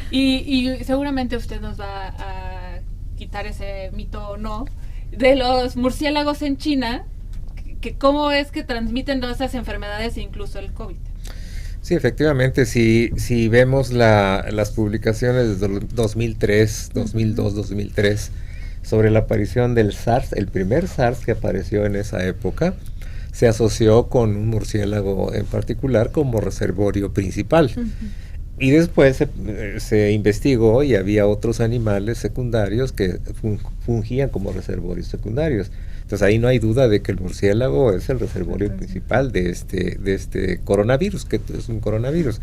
Y seguramente usted nos va a quitar ese mito o no, de los murciélagos en China, que cómo es que transmiten todas esas enfermedades, incluso el COVID. Sí, efectivamente, si vemos las publicaciones de 2003, 2002, 2003, sobre la aparición del SARS, el primer SARS que apareció en esa época, se asoció con un murciélago en particular como reservorio principal. Y después se investigó y había otros animales secundarios que fungían como reservorios secundarios. Entonces ahí no hay duda de que el murciélago es el reservorio principal de este coronavirus, que es un coronavirus.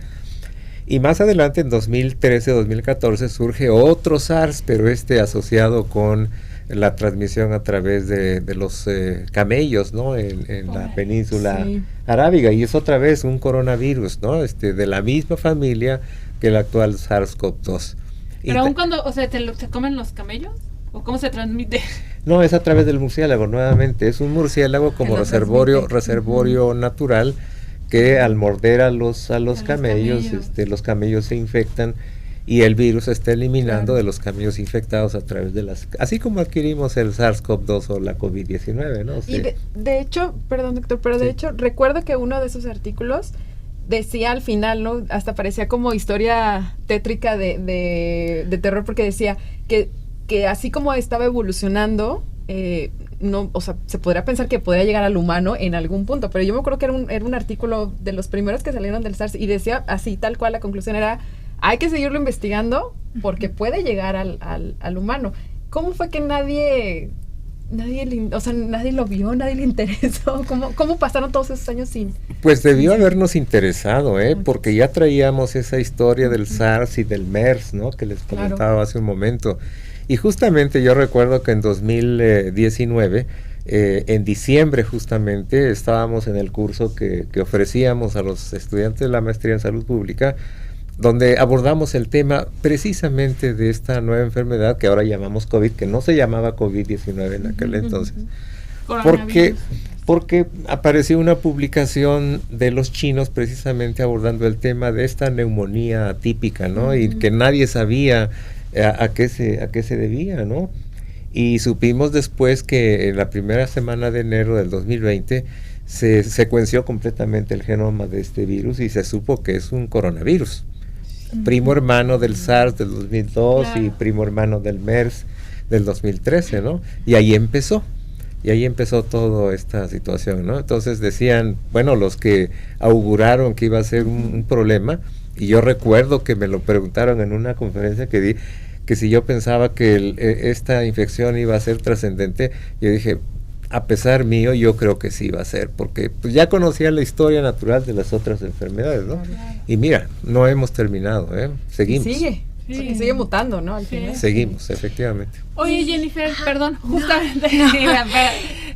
Y más adelante, en 2013-2014, surge otro SARS, pero asociado con la transmisión a través de los camellos, ¿no? En la península arábiga, y es otra vez un coronavirus, ¿no? De la misma familia que el actual SARS-CoV-2. Pero aún cuando, se comen los camellos, ¿o cómo se transmite? No, es a través del murciélago, nuevamente, es un murciélago como reservorio natural, que al morder a los camellos, los camellos se infectan y el virus se está eliminando de los camellos infectados a través de así como adquirimos el SARS-CoV-2 o la COVID-19, ¿no? Y de hecho, perdón doctor, pero de hecho recuerdo que uno de esos artículos decía al final, ¿no? Hasta parecía como historia tétrica de terror, porque decía que así como estaba evolucionando, no, o sea, se podría pensar que podría llegar al humano en algún punto, pero yo me acuerdo que era un artículo de los primeros que salieron del SARS y decía así, tal cual, la conclusión era: hay que seguirlo investigando porque puede llegar al humano. ¿Cómo fue que nadie lo vio, nadie le interesó? ¿Cómo pasaron todos esos años sin...? Pues debió habernos interesado, porque ya traíamos esa historia del SARS y del MERS, ¿no? Que les comentaba hace un momento. Y justamente yo recuerdo que en 2019, en diciembre justamente, estábamos en el curso que ofrecíamos a los estudiantes de la maestría en salud pública, donde abordamos el tema precisamente de esta nueva enfermedad que ahora llamamos COVID, que no se llamaba COVID-19 en aquel entonces. Porque apareció una publicación de los chinos precisamente abordando el tema de esta neumonía atípica, ¿no? Y que nadie sabía a qué se debía, ¿no? Y supimos después que en la primera semana de enero del 2020 se secuenció completamente el genoma de este virus y se supo que es un coronavirus. Primo hermano del SARS del 2002 y primo hermano del MERS del 2013, ¿no? Y ahí empezó toda esta situación, ¿no? Entonces decían, los que auguraron que iba a ser un problema, y yo recuerdo que me lo preguntaron en una conferencia que di, que si yo pensaba que esta infección iba a ser trascendente, yo dije, a pesar mío, yo creo que sí iba a ser, porque pues, ya conocía la historia natural de las otras enfermedades, ¿no? Y mira, no hemos terminado, seguimos. Y sigue. Sí. Porque sigue mutando, ¿no? Al final. Seguimos, efectivamente. Oye, Jennifer, perdón, justamente,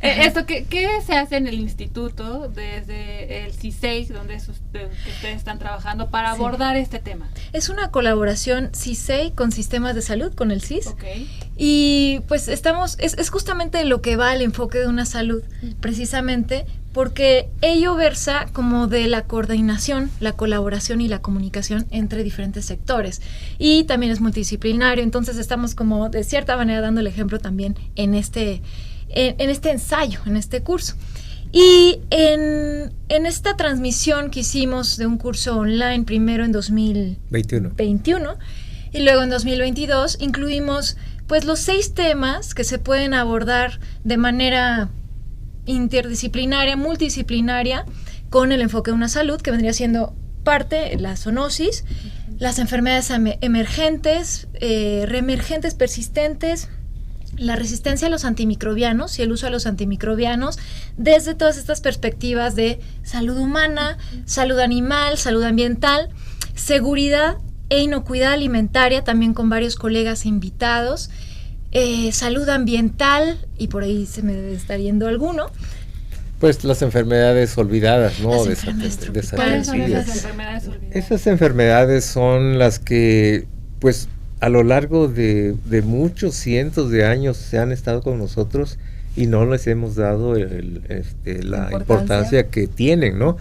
esto, ¿qué se hace en el instituto desde el CISEI, donde que ustedes están trabajando para abordar este tema? Es una colaboración CISEI con sistemas de salud, con el CIS. Okay. Y pues es justamente lo que va al enfoque de una salud, precisamente porque ello versa como de la coordinación, la colaboración y la comunicación entre diferentes sectores. Y también es multidisciplinario, entonces estamos como de cierta manera dando el ejemplo también en este ensayo, en este curso. Y en esta transmisión que hicimos de un curso online, primero en 2021 y luego en 2022, incluimos pues los 6 temas que se pueden abordar de manera interdisciplinaria, multidisciplinaria, con el enfoque de una salud, que vendría siendo parte la zoonosis, las enfermedades emergentes, reemergentes persistentes, la resistencia a los antimicrobianos y el uso de los antimicrobianos desde todas estas perspectivas de salud humana, salud animal, salud ambiental, seguridad e inocuidad alimentaria, también con varios colegas invitados, salud ambiental, y por ahí se me debe estar yendo alguno. Pues las enfermedades olvidadas, ¿no? ¿Cuáles son esas enfermedades olvidadas? Esas enfermedades son las que, pues, a lo largo de muchos cientos de años se han estado con nosotros y no les hemos dado la importancia que tienen, ¿no?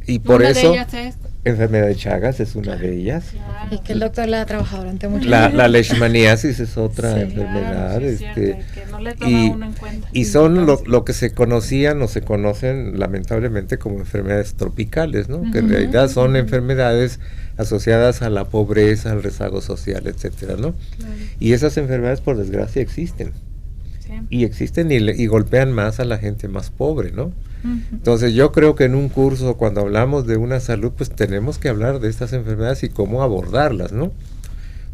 Y por eso... de ellas es... Enfermedad de Chagas es una de ellas. Y que el doctor la ha trabajado durante mucho tiempo. tiempo. La leishmaniasis es otra enfermedad. Claro, sí, que no le toma uno en cuenta. Y son lo que se conocían o se conocen lamentablemente como enfermedades tropicales, ¿no? Que en realidad son enfermedades asociadas a la pobreza, al rezago social, etcétera, ¿no? Claro. Y esas enfermedades, por desgracia, existen. Sí. Y existen y golpean más a la gente más pobre, ¿no? Entonces yo creo que en un curso, cuando hablamos de una salud, pues tenemos que hablar de estas enfermedades y cómo abordarlas, ¿no?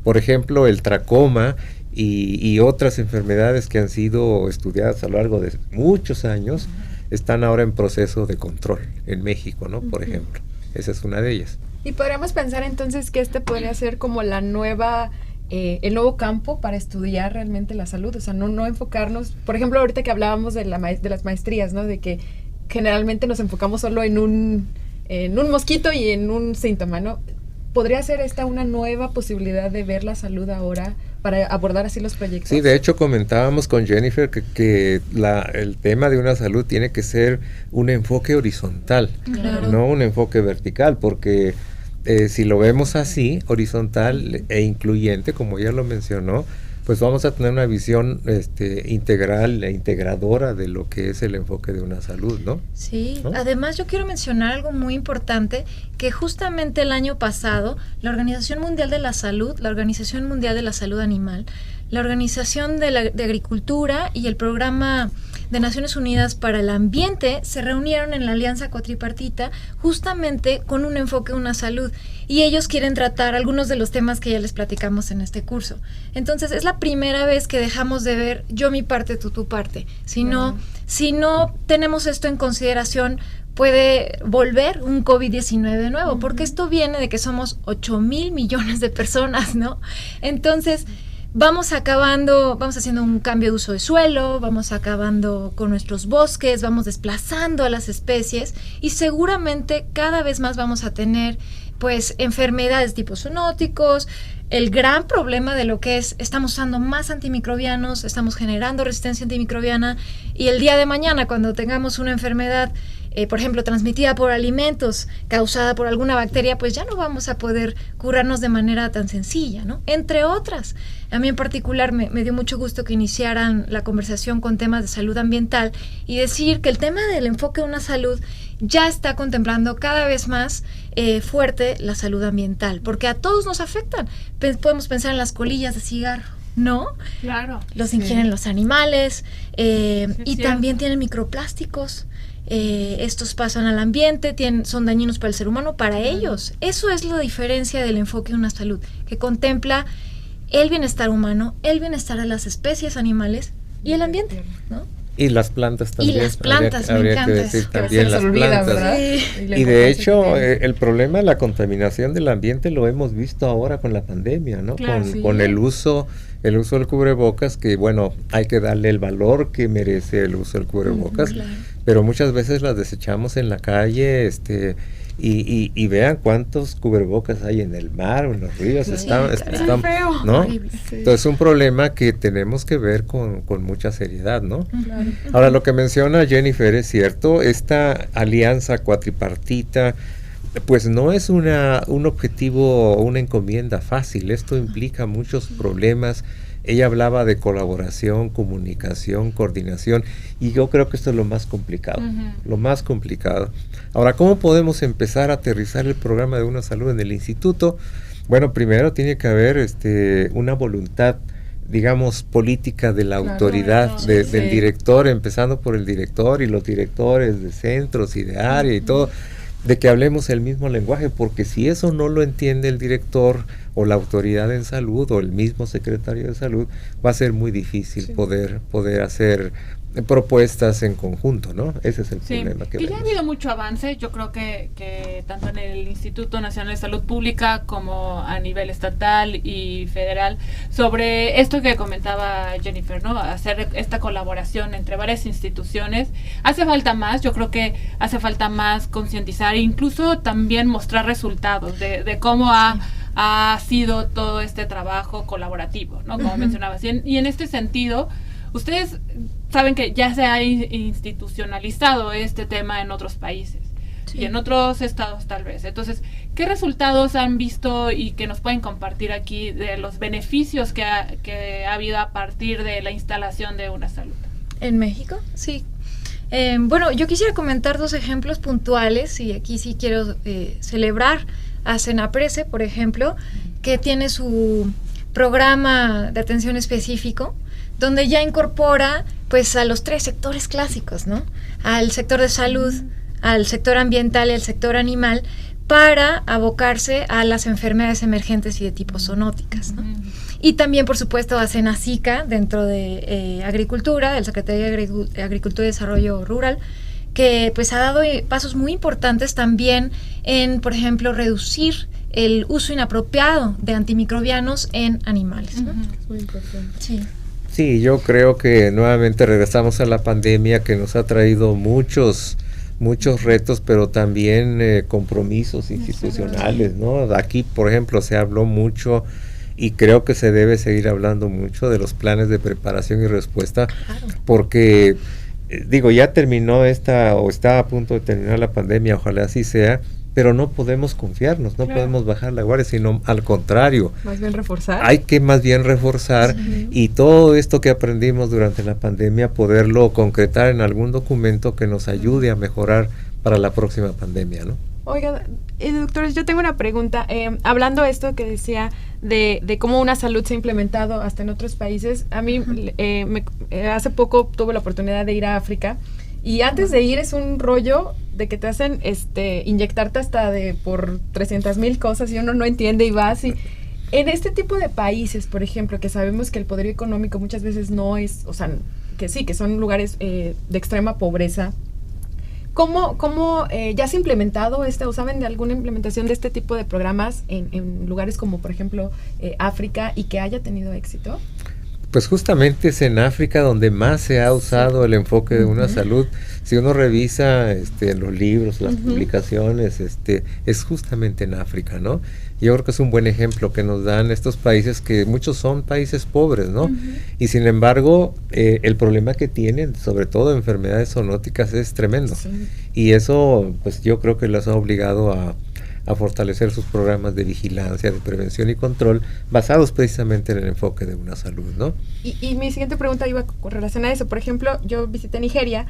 Por ejemplo, el tracoma y otras enfermedades que han sido estudiadas a lo largo de muchos años, están ahora en proceso de control en México, ¿no? Por ejemplo, esa es una de ellas. Y podríamos pensar entonces que podría ser como la nueva... el nuevo campo para estudiar realmente la salud, o sea, no enfocarnos, por ejemplo, ahorita que hablábamos de las maestrías, ¿no? De que generalmente nos enfocamos solo en un mosquito y en un síntoma, ¿no? ¿Podría ser esta una nueva posibilidad de ver la salud ahora para abordar así los proyectos? Sí, de hecho comentábamos con Jennifer que el tema de una salud tiene que ser un enfoque horizontal, claro, no un enfoque vertical, porque si lo vemos así, horizontal e incluyente, como ella lo mencionó, pues vamos a tener una visión integral e integradora de lo que es el enfoque de una salud, ¿no? Sí, ¿no? Además yo quiero mencionar algo muy importante, que justamente el año pasado la Organización Mundial de la Salud, la Organización Mundial de la Salud Animal, la Organización de Agricultura y el Programa de Naciones Unidas para el Ambiente se reunieron en la Alianza Cuatripartita justamente con un enfoque de una salud, y ellos quieren tratar algunos de los temas que ya les platicamos en este curso. Entonces es la primera vez que dejamos de ver yo mi parte, tú tu parte. Si no tenemos esto en consideración, puede volver un COVID-19 de nuevo, porque esto viene de que somos 8,000 millones de personas, ¿no? Entonces vamos haciendo un cambio de uso de suelo, vamos acabando con nuestros bosques, vamos desplazando a las especies, y seguramente cada vez más vamos a tener pues enfermedades tipo zoonóticos. El gran problema de lo que estamos usando más antimicrobianos, estamos generando resistencia antimicrobiana, y el día de mañana cuando tengamos una enfermedad, por ejemplo, transmitida por alimentos, causada por alguna bacteria, pues ya no vamos a poder curarnos de manera tan sencilla, ¿no? Entre otras. A mí en particular me dio mucho gusto que iniciaran la conversación con temas de salud ambiental, y decir que el tema del enfoque de una salud ya está contemplando cada vez más fuerte la salud ambiental, porque a todos nos afectan. Podemos pensar en las colillas de cigarro, ¿no? Claro. Los ingieren los animales, y también tienen microplásticos. Estos pasan al ambiente, son dañinos para el ser humano, para ellos. Eso es la diferencia del enfoque de una salud, que contempla el bienestar humano, el bienestar de las especies animales y el ambiente, ¿no? Y las plantas también. Y las plantas, habría me encanta que decir eso. también las plantas. Y de hecho, el problema de la contaminación del ambiente lo hemos visto ahora con la pandemia, ¿no? Claro, con el uso del cubrebocas, que bueno, hay que darle el valor que merece el uso del cubrebocas, Claro. pero muchas veces las desechamos en la calle, y vean cuántos cubrebocas hay en el mar o en los ríos, están, feo. ¿no? Horrible. Entonces es un problema que tenemos que ver con mucha seriedad, ¿no? Claro. Ahora, lo que menciona Jennifer es cierto, esta alianza cuatripartita, pues no es un objetivo o una encomienda fácil, esto implica muchos problemas. Ella hablaba de colaboración, comunicación, coordinación, y yo creo que esto es lo más complicado, lo más complicado. Ahora, ¿cómo podemos empezar a aterrizar el programa de Una Salud en el instituto? Bueno, primero tiene que haber una voluntad, digamos, política de la autoridad, del director, empezando por el director y los directores de centros y de área y todo, de que hablemos el mismo lenguaje, porque si eso no lo entiende el director o la autoridad en salud o el mismo secretario de salud, va a ser muy difícil poder hacer propuestas en conjunto, ¿no? Ese es el problema que ya vemos. ha habido mucho avance, yo creo que tanto en el Instituto Nacional de Salud Pública como a nivel estatal y federal, sobre esto que comentaba Jennifer, ¿no? Hacer esta colaboración entre varias instituciones. Hace falta más, yo creo que hace falta más concientizar e incluso también mostrar resultados de cómo ha sido todo este trabajo colaborativo, ¿no? Como mencionabas. Y en este sentido, ustedes saben que ya se ha institucionalizado este tema en otros países y en otros estados tal vez. Entonces, ¿qué resultados han visto y que nos pueden compartir aquí de los beneficios que ha habido a partir de la instalación de Una Salud? ¿En México? Sí. Bueno, yo quisiera comentar 2 ejemplos puntuales y aquí sí quiero celebrar a Senaprece, por ejemplo, que tiene su programa de atención específico, donde ya incorpora pues a los 3 sectores clásicos, ¿no? Al sector de salud, al sector ambiental y al sector animal, para abocarse a las enfermedades emergentes y de tipo zoonóticas, ¿no? Y también, por supuesto, a Senacica, dentro de Agricultura, del Secretaría de Agricultura y Desarrollo Rural, que pues ha dado pasos muy importantes también en, por ejemplo, reducir el uso inapropiado de antimicrobianos en animales, ¿no? Es muy importante. Sí. Sí, yo creo que nuevamente regresamos a la pandemia, que nos ha traído muchos retos, pero también compromisos institucionales, ¿no? Aquí, por ejemplo, se habló mucho y creo que se debe seguir hablando mucho de los planes de preparación y respuesta, porque, ya terminó o está a punto de terminar la pandemia, ojalá así sea, pero no podemos confiarnos, no podemos bajar la guardia, sino al contrario. Más bien reforzar. Hay que más bien reforzar y todo esto que aprendimos durante la pandemia, poderlo concretar en algún documento que nos ayude a mejorar para la próxima pandemia, ¿no? Oiga, doctores, yo tengo una pregunta. Hablando esto que decía de cómo Una Salud se ha implementado hasta en otros países, a mí hace poco tuve la oportunidad de ir a África y antes de ir es un rollo de que te hacen inyectarte hasta por 300,000 cosas y uno no entiende y vas y... En este tipo de países, por ejemplo, que sabemos que el poder económico muchas veces no es, o sea, que sí, que son lugares de extrema pobreza, ¿Cómo ya se ha implementado o saben de alguna implementación de este tipo de programas en lugares como, por ejemplo, África y que haya tenido éxito? Pues justamente es en África donde más se ha usado el enfoque de Una Salud. Si uno revisa los libros, las publicaciones, es justamente en África, ¿no? Yo creo que es un buen ejemplo que nos dan estos países, que muchos son países pobres, ¿no? Y sin embargo, el problema que tienen, sobre todo enfermedades zoonóticas, es tremendo. Sí. Y eso, pues yo creo que los ha obligado a fortalecer sus programas de vigilancia, de prevención y control, basados precisamente en el enfoque de Una Salud, ¿no? Y mi siguiente pregunta iba con relación a eso. Por ejemplo, yo visité Nigeria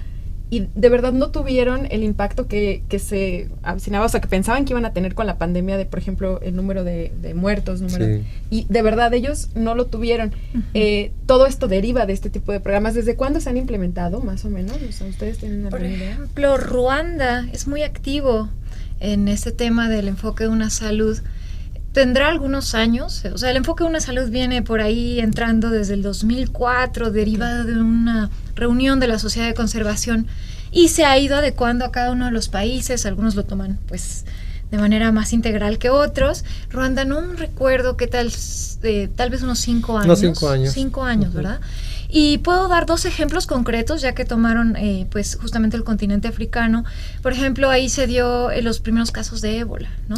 y de verdad no tuvieron el impacto que se avecinaba, o sea, que pensaban que iban a tener con la pandemia de, por ejemplo, el número de muertos, y de verdad ellos no lo tuvieron. Todo esto deriva de este tipo de programas. ¿Desde cuándo se han implementado, más o menos? O sea, ¿ustedes tienen alguna idea? Por ejemplo, Ruanda es muy activo en este tema del enfoque de Una Salud. tendrá algunos años, o sea, el enfoque de una salud viene por ahí entrando desde el 2004, derivado de una reunión de la Sociedad de Conservación, y se ha ido adecuando a cada uno de los países. Algunos lo toman pues de manera más integral que otros. Ruanda, no recuerdo qué tal, tal vez unos 5 años. 5 años. 5 años, ¿verdad? Y puedo dar 2 ejemplos concretos, ya que tomaron pues justamente el continente africano. Por ejemplo, ahí se dio los primeros casos de ébola, ¿no?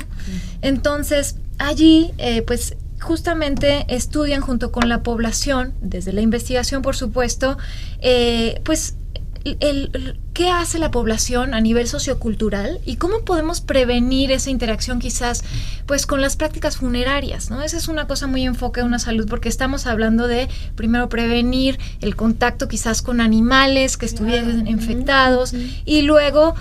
Entonces, allí pues justamente estudian junto con la población, desde la investigación por supuesto, pues qué hace la población a nivel sociocultural y cómo podemos prevenir esa interacción quizás pues con las prácticas funerarias, ¿no? Esa es una cosa muy enfoque de una salud, porque estamos hablando de primero prevenir el contacto quizás con animales que estuvieran infectados y luego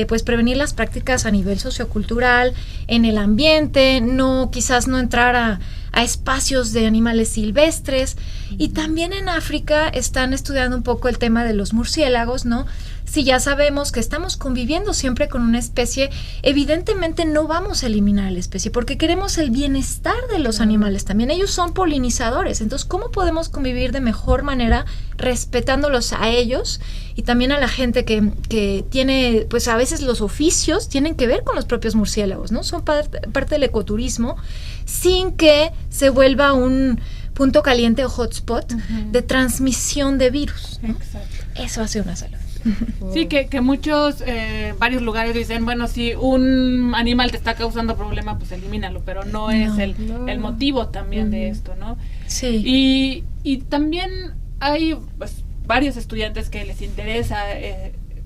pues prevenir las prácticas a nivel sociocultural, en el ambiente, quizás no entrar a espacios de animales silvestres. Y también en África están estudiando un poco el tema de los murciélagos, ¿no? Si ya sabemos que estamos conviviendo siempre con una especie, evidentemente no vamos a eliminar la especie porque queremos el bienestar de los animales también. Ellos son polinizadores, entonces ¿cómo podemos convivir de mejor manera respetándolos a ellos y también a la gente que tiene, pues a veces los oficios tienen que ver con los propios murciélagos, ¿no? Son parte del ecoturismo, sin que se vuelva un punto caliente o hotspot de transmisión de virus, ¿no? Eso hace una salud. Sí, que muchos, varios lugares dicen, bueno, si un animal te está causando problema, pues elimínalo, pero no es el motivo también de esto, ¿no? Sí. Y también hay pues varios estudiantes que les interesa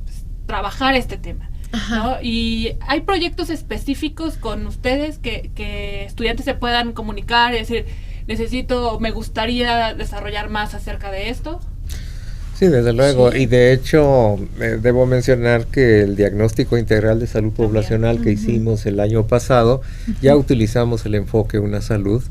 pues, trabajar este tema, ¿no? Y hay proyectos específicos con ustedes que estudiantes se puedan comunicar y decir, me gustaría desarrollar más acerca de esto. Sí, desde luego, Sí. y de hecho debo mencionar que el diagnóstico integral de salud poblacional que hicimos el año pasado, ya utilizamos el enfoque Una Salud,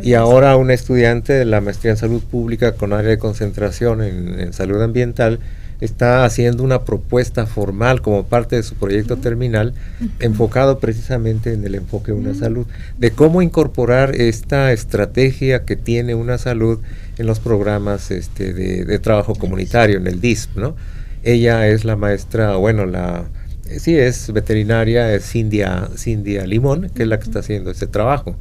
y ahora una estudiante de la maestría en salud pública con área de concentración en salud ambiental está haciendo una propuesta formal como parte de su proyecto terminal, enfocado precisamente en el enfoque Una Salud, de cómo incorporar esta estrategia que tiene Una Salud en los programas de trabajo comunitario, en el DISP, ¿no? Ella es la maestra, sí es veterinaria, es Cindia Limón, que es la que está haciendo este trabajo.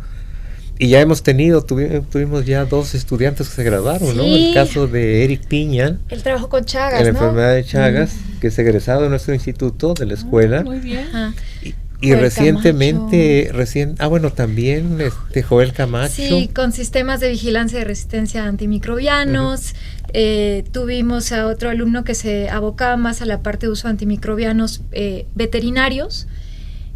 Y ya tuvimos ya 2 estudiantes que se graduaron, Sí. ¿no? El caso de Eric Piña, El trabajo con Chagas, en la ¿no? enfermedad de Chagas, que es egresado de nuestro instituto, de la escuela. Muy bien. Ajá. Y Joel recientemente, también Joel Camacho. Sí, con sistemas de vigilancia de resistencia a antimicrobianos. Tuvimos a otro alumno que se abocaba más a la parte de uso de antimicrobianos veterinarios.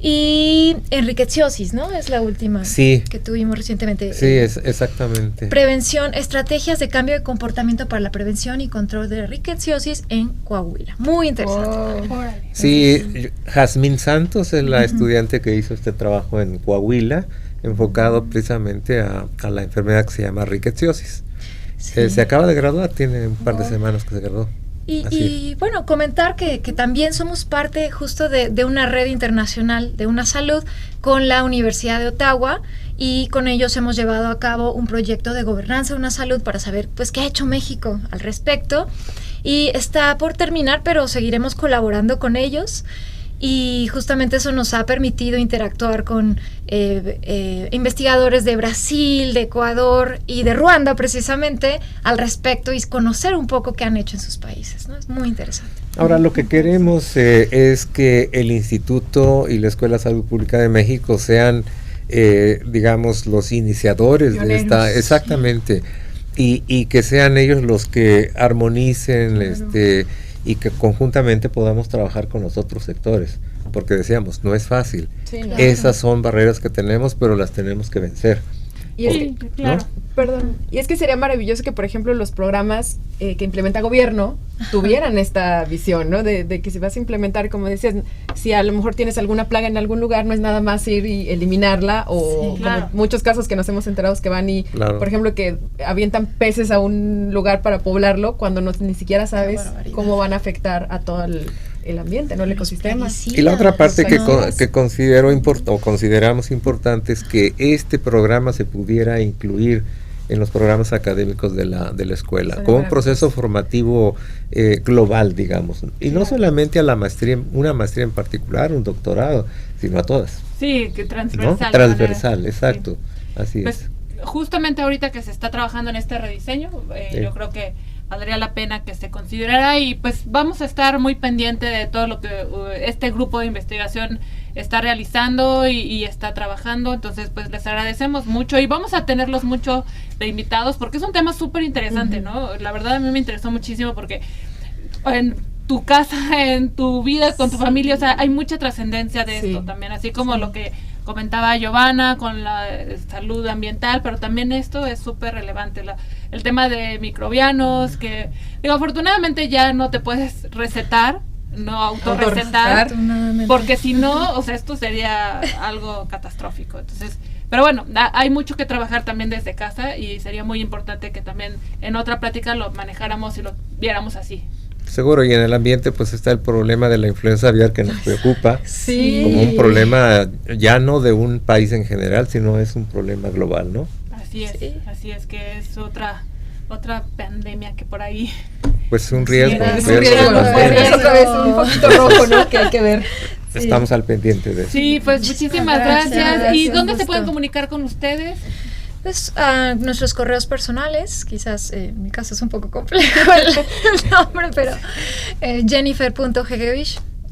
Y enriqueciosis, ¿no? Es la última que tuvimos recientemente. Sí, exactamente. Prevención, estrategias de cambio de comportamiento para la prevención y control de enriqueciosis en Coahuila. Muy interesante. Sí, Jazmín Santos es la estudiante que hizo este trabajo en Coahuila, enfocado precisamente a la enfermedad que se llama riqueciosis. Sí. Se acaba de graduar, tiene un par de semanas que se graduó. Y bueno, comentar que también somos parte justo de una red internacional de Una Salud con la Universidad de Ottawa, y con ellos hemos llevado a cabo un proyecto de gobernanza de Una Salud para saber pues qué ha hecho México al respecto, y está por terminar, pero seguiremos colaborando con ellos. Y justamente eso nos ha permitido interactuar con investigadores de Brasil, de Ecuador y de Ruanda precisamente al respecto, y conocer un poco qué han hecho en sus países, ¿no? Es muy interesante. Ahora, lo que queremos es que el Instituto y la Escuela de Salud Pública de México sean, digamos, los iniciadores de esta, exactamente, y que sean ellos los que armonicen, y que conjuntamente podamos trabajar con los otros sectores, porque decíamos, no es fácil. Sí, no. Esas son barreras que tenemos, pero las tenemos que vencer. Y es que, claro. Perdón. Y es que sería maravilloso que, por ejemplo, los programas que implementa gobierno tuvieran esta visión, ¿no? De que si vas a implementar, como decías, si a lo mejor tienes alguna plaga en algún lugar, no es nada más ir y eliminarla, o Sí, claro. como muchos casos que nos hemos enterado que van y, por ejemplo, que avientan peces a un lugar para poblarlo cuando ni siquiera sabes cómo van a afectar a todo el ambiente, ¿no? El ecosistema. Y la otra parte que, No. que consideramos importante es que este programa se pudiera incluir en los programas académicos de la escuela, Son como un maravillosos. proceso formativo global, digamos, y no solamente a la maestría, una maestría en particular, un doctorado, sino a todas, Sí, que ¿no? transversal. Transversal, ¿vale? exacto, Sí. así Pues es. justamente ahorita que se está trabajando en este rediseño, Sí. yo creo que valdría la pena que se considerara y pues vamos a estar muy pendiente de todo lo que este grupo de investigación está realizando y está trabajando, entonces pues les agradecemos mucho y vamos a tenerlos mucho de invitados porque es un tema súper interesante, ¿no? La verdad a mí me interesó muchísimo porque en tu casa, en tu vida, con tu familia, o sea, hay mucha trascendencia de Sí. esto también, así como lo que comentaba Giovanna con la salud ambiental, pero también esto es súper relevante, el tema de microbianos, que digo, afortunadamente ya no te puedes recetar, no autorrecetar, Afortunadamente. porque si no, o sea, esto sería algo catastrófico, entonces, pero bueno, hay mucho que trabajar también desde casa y sería muy importante que también en otra plática lo manejáramos y lo viéramos así. Seguro, y en el ambiente pues está el problema de la influenza aviar que nos preocupa, Sí. como un problema ya no de un país en general, sino es un problema global, ¿no? Así es que es otra pandemia que por ahí. Pues un riesgo, es un un riesgo riesgo, también. Es otra vez un poquito rojo, ¿no? Que hay que ver. Estamos al pendiente de eso. Sí, pues muchísimas gracias. gracias, ¿Y un dónde se gusto. pueden comunicar con ustedes? Pues nuestros correos personales, quizás en mi caso es un poco complejo el nombre, pero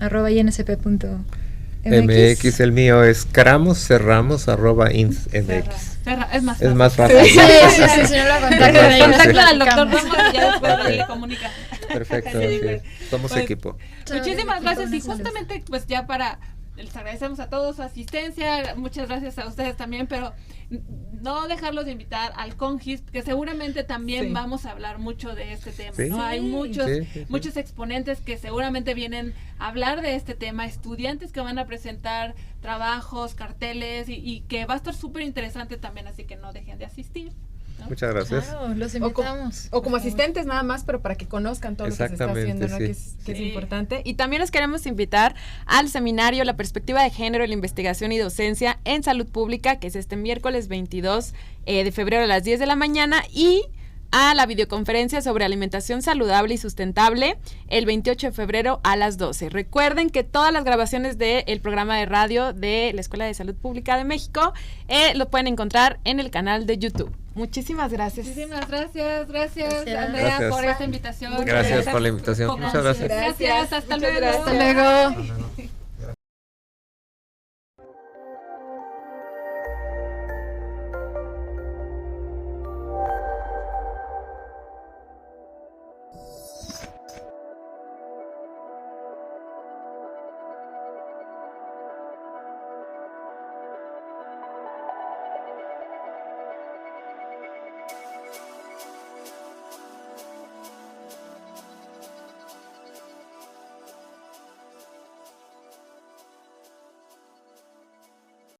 jennifer.hegevich@insp.mx. MX, el mío es cramoscerramos@ins.mx. Es más Es más Sí, fácil. sí, si no lo contactan ahí, nos Contacta al doctor platicamos. Ramos y ya después Ok. le comunica. Perfecto, Sí, sí. Somos Pues, equipo. Muchísimas gracias y Saludos. justamente pues ya para les agradecemos a todos su asistencia, muchas gracias a ustedes también, pero no dejarlos de invitar al Congis, que seguramente también Sí. vamos a hablar mucho de este tema, Sí. ¿no? Hay muchos Sí. muchos exponentes que seguramente vienen a hablar de este tema, estudiantes que van a presentar trabajos, carteles y que va a estar súper interesante también, así que no dejen de asistir, ¿no? Muchas gracias. Claro, los O, co- invitamos. o como por favor. asistentes nada más, pero para que conozcan todo lo que se está Exactamente, haciendo, ¿no? sí. Que es Sí. importante. Y también les queremos invitar al seminario La Perspectiva de Género en la Investigación y Docencia en Salud Pública, que es este miércoles 22 de febrero a las 10 de la mañana, y a la videoconferencia sobre alimentación saludable y sustentable el 28 de febrero a las 12. Recuerden que todas las grabaciones del programa de radio de la Escuela de Salud Pública de México lo pueden encontrar en el canal de YouTube. Muchísimas gracias. Muchísimas gracias, Gracias. Andrea Gracias. por esta invitación. Gracias por la invitación. Muchas gracias. Gracias, hasta Muchas luego. gracias. Hasta luego. Hasta luego.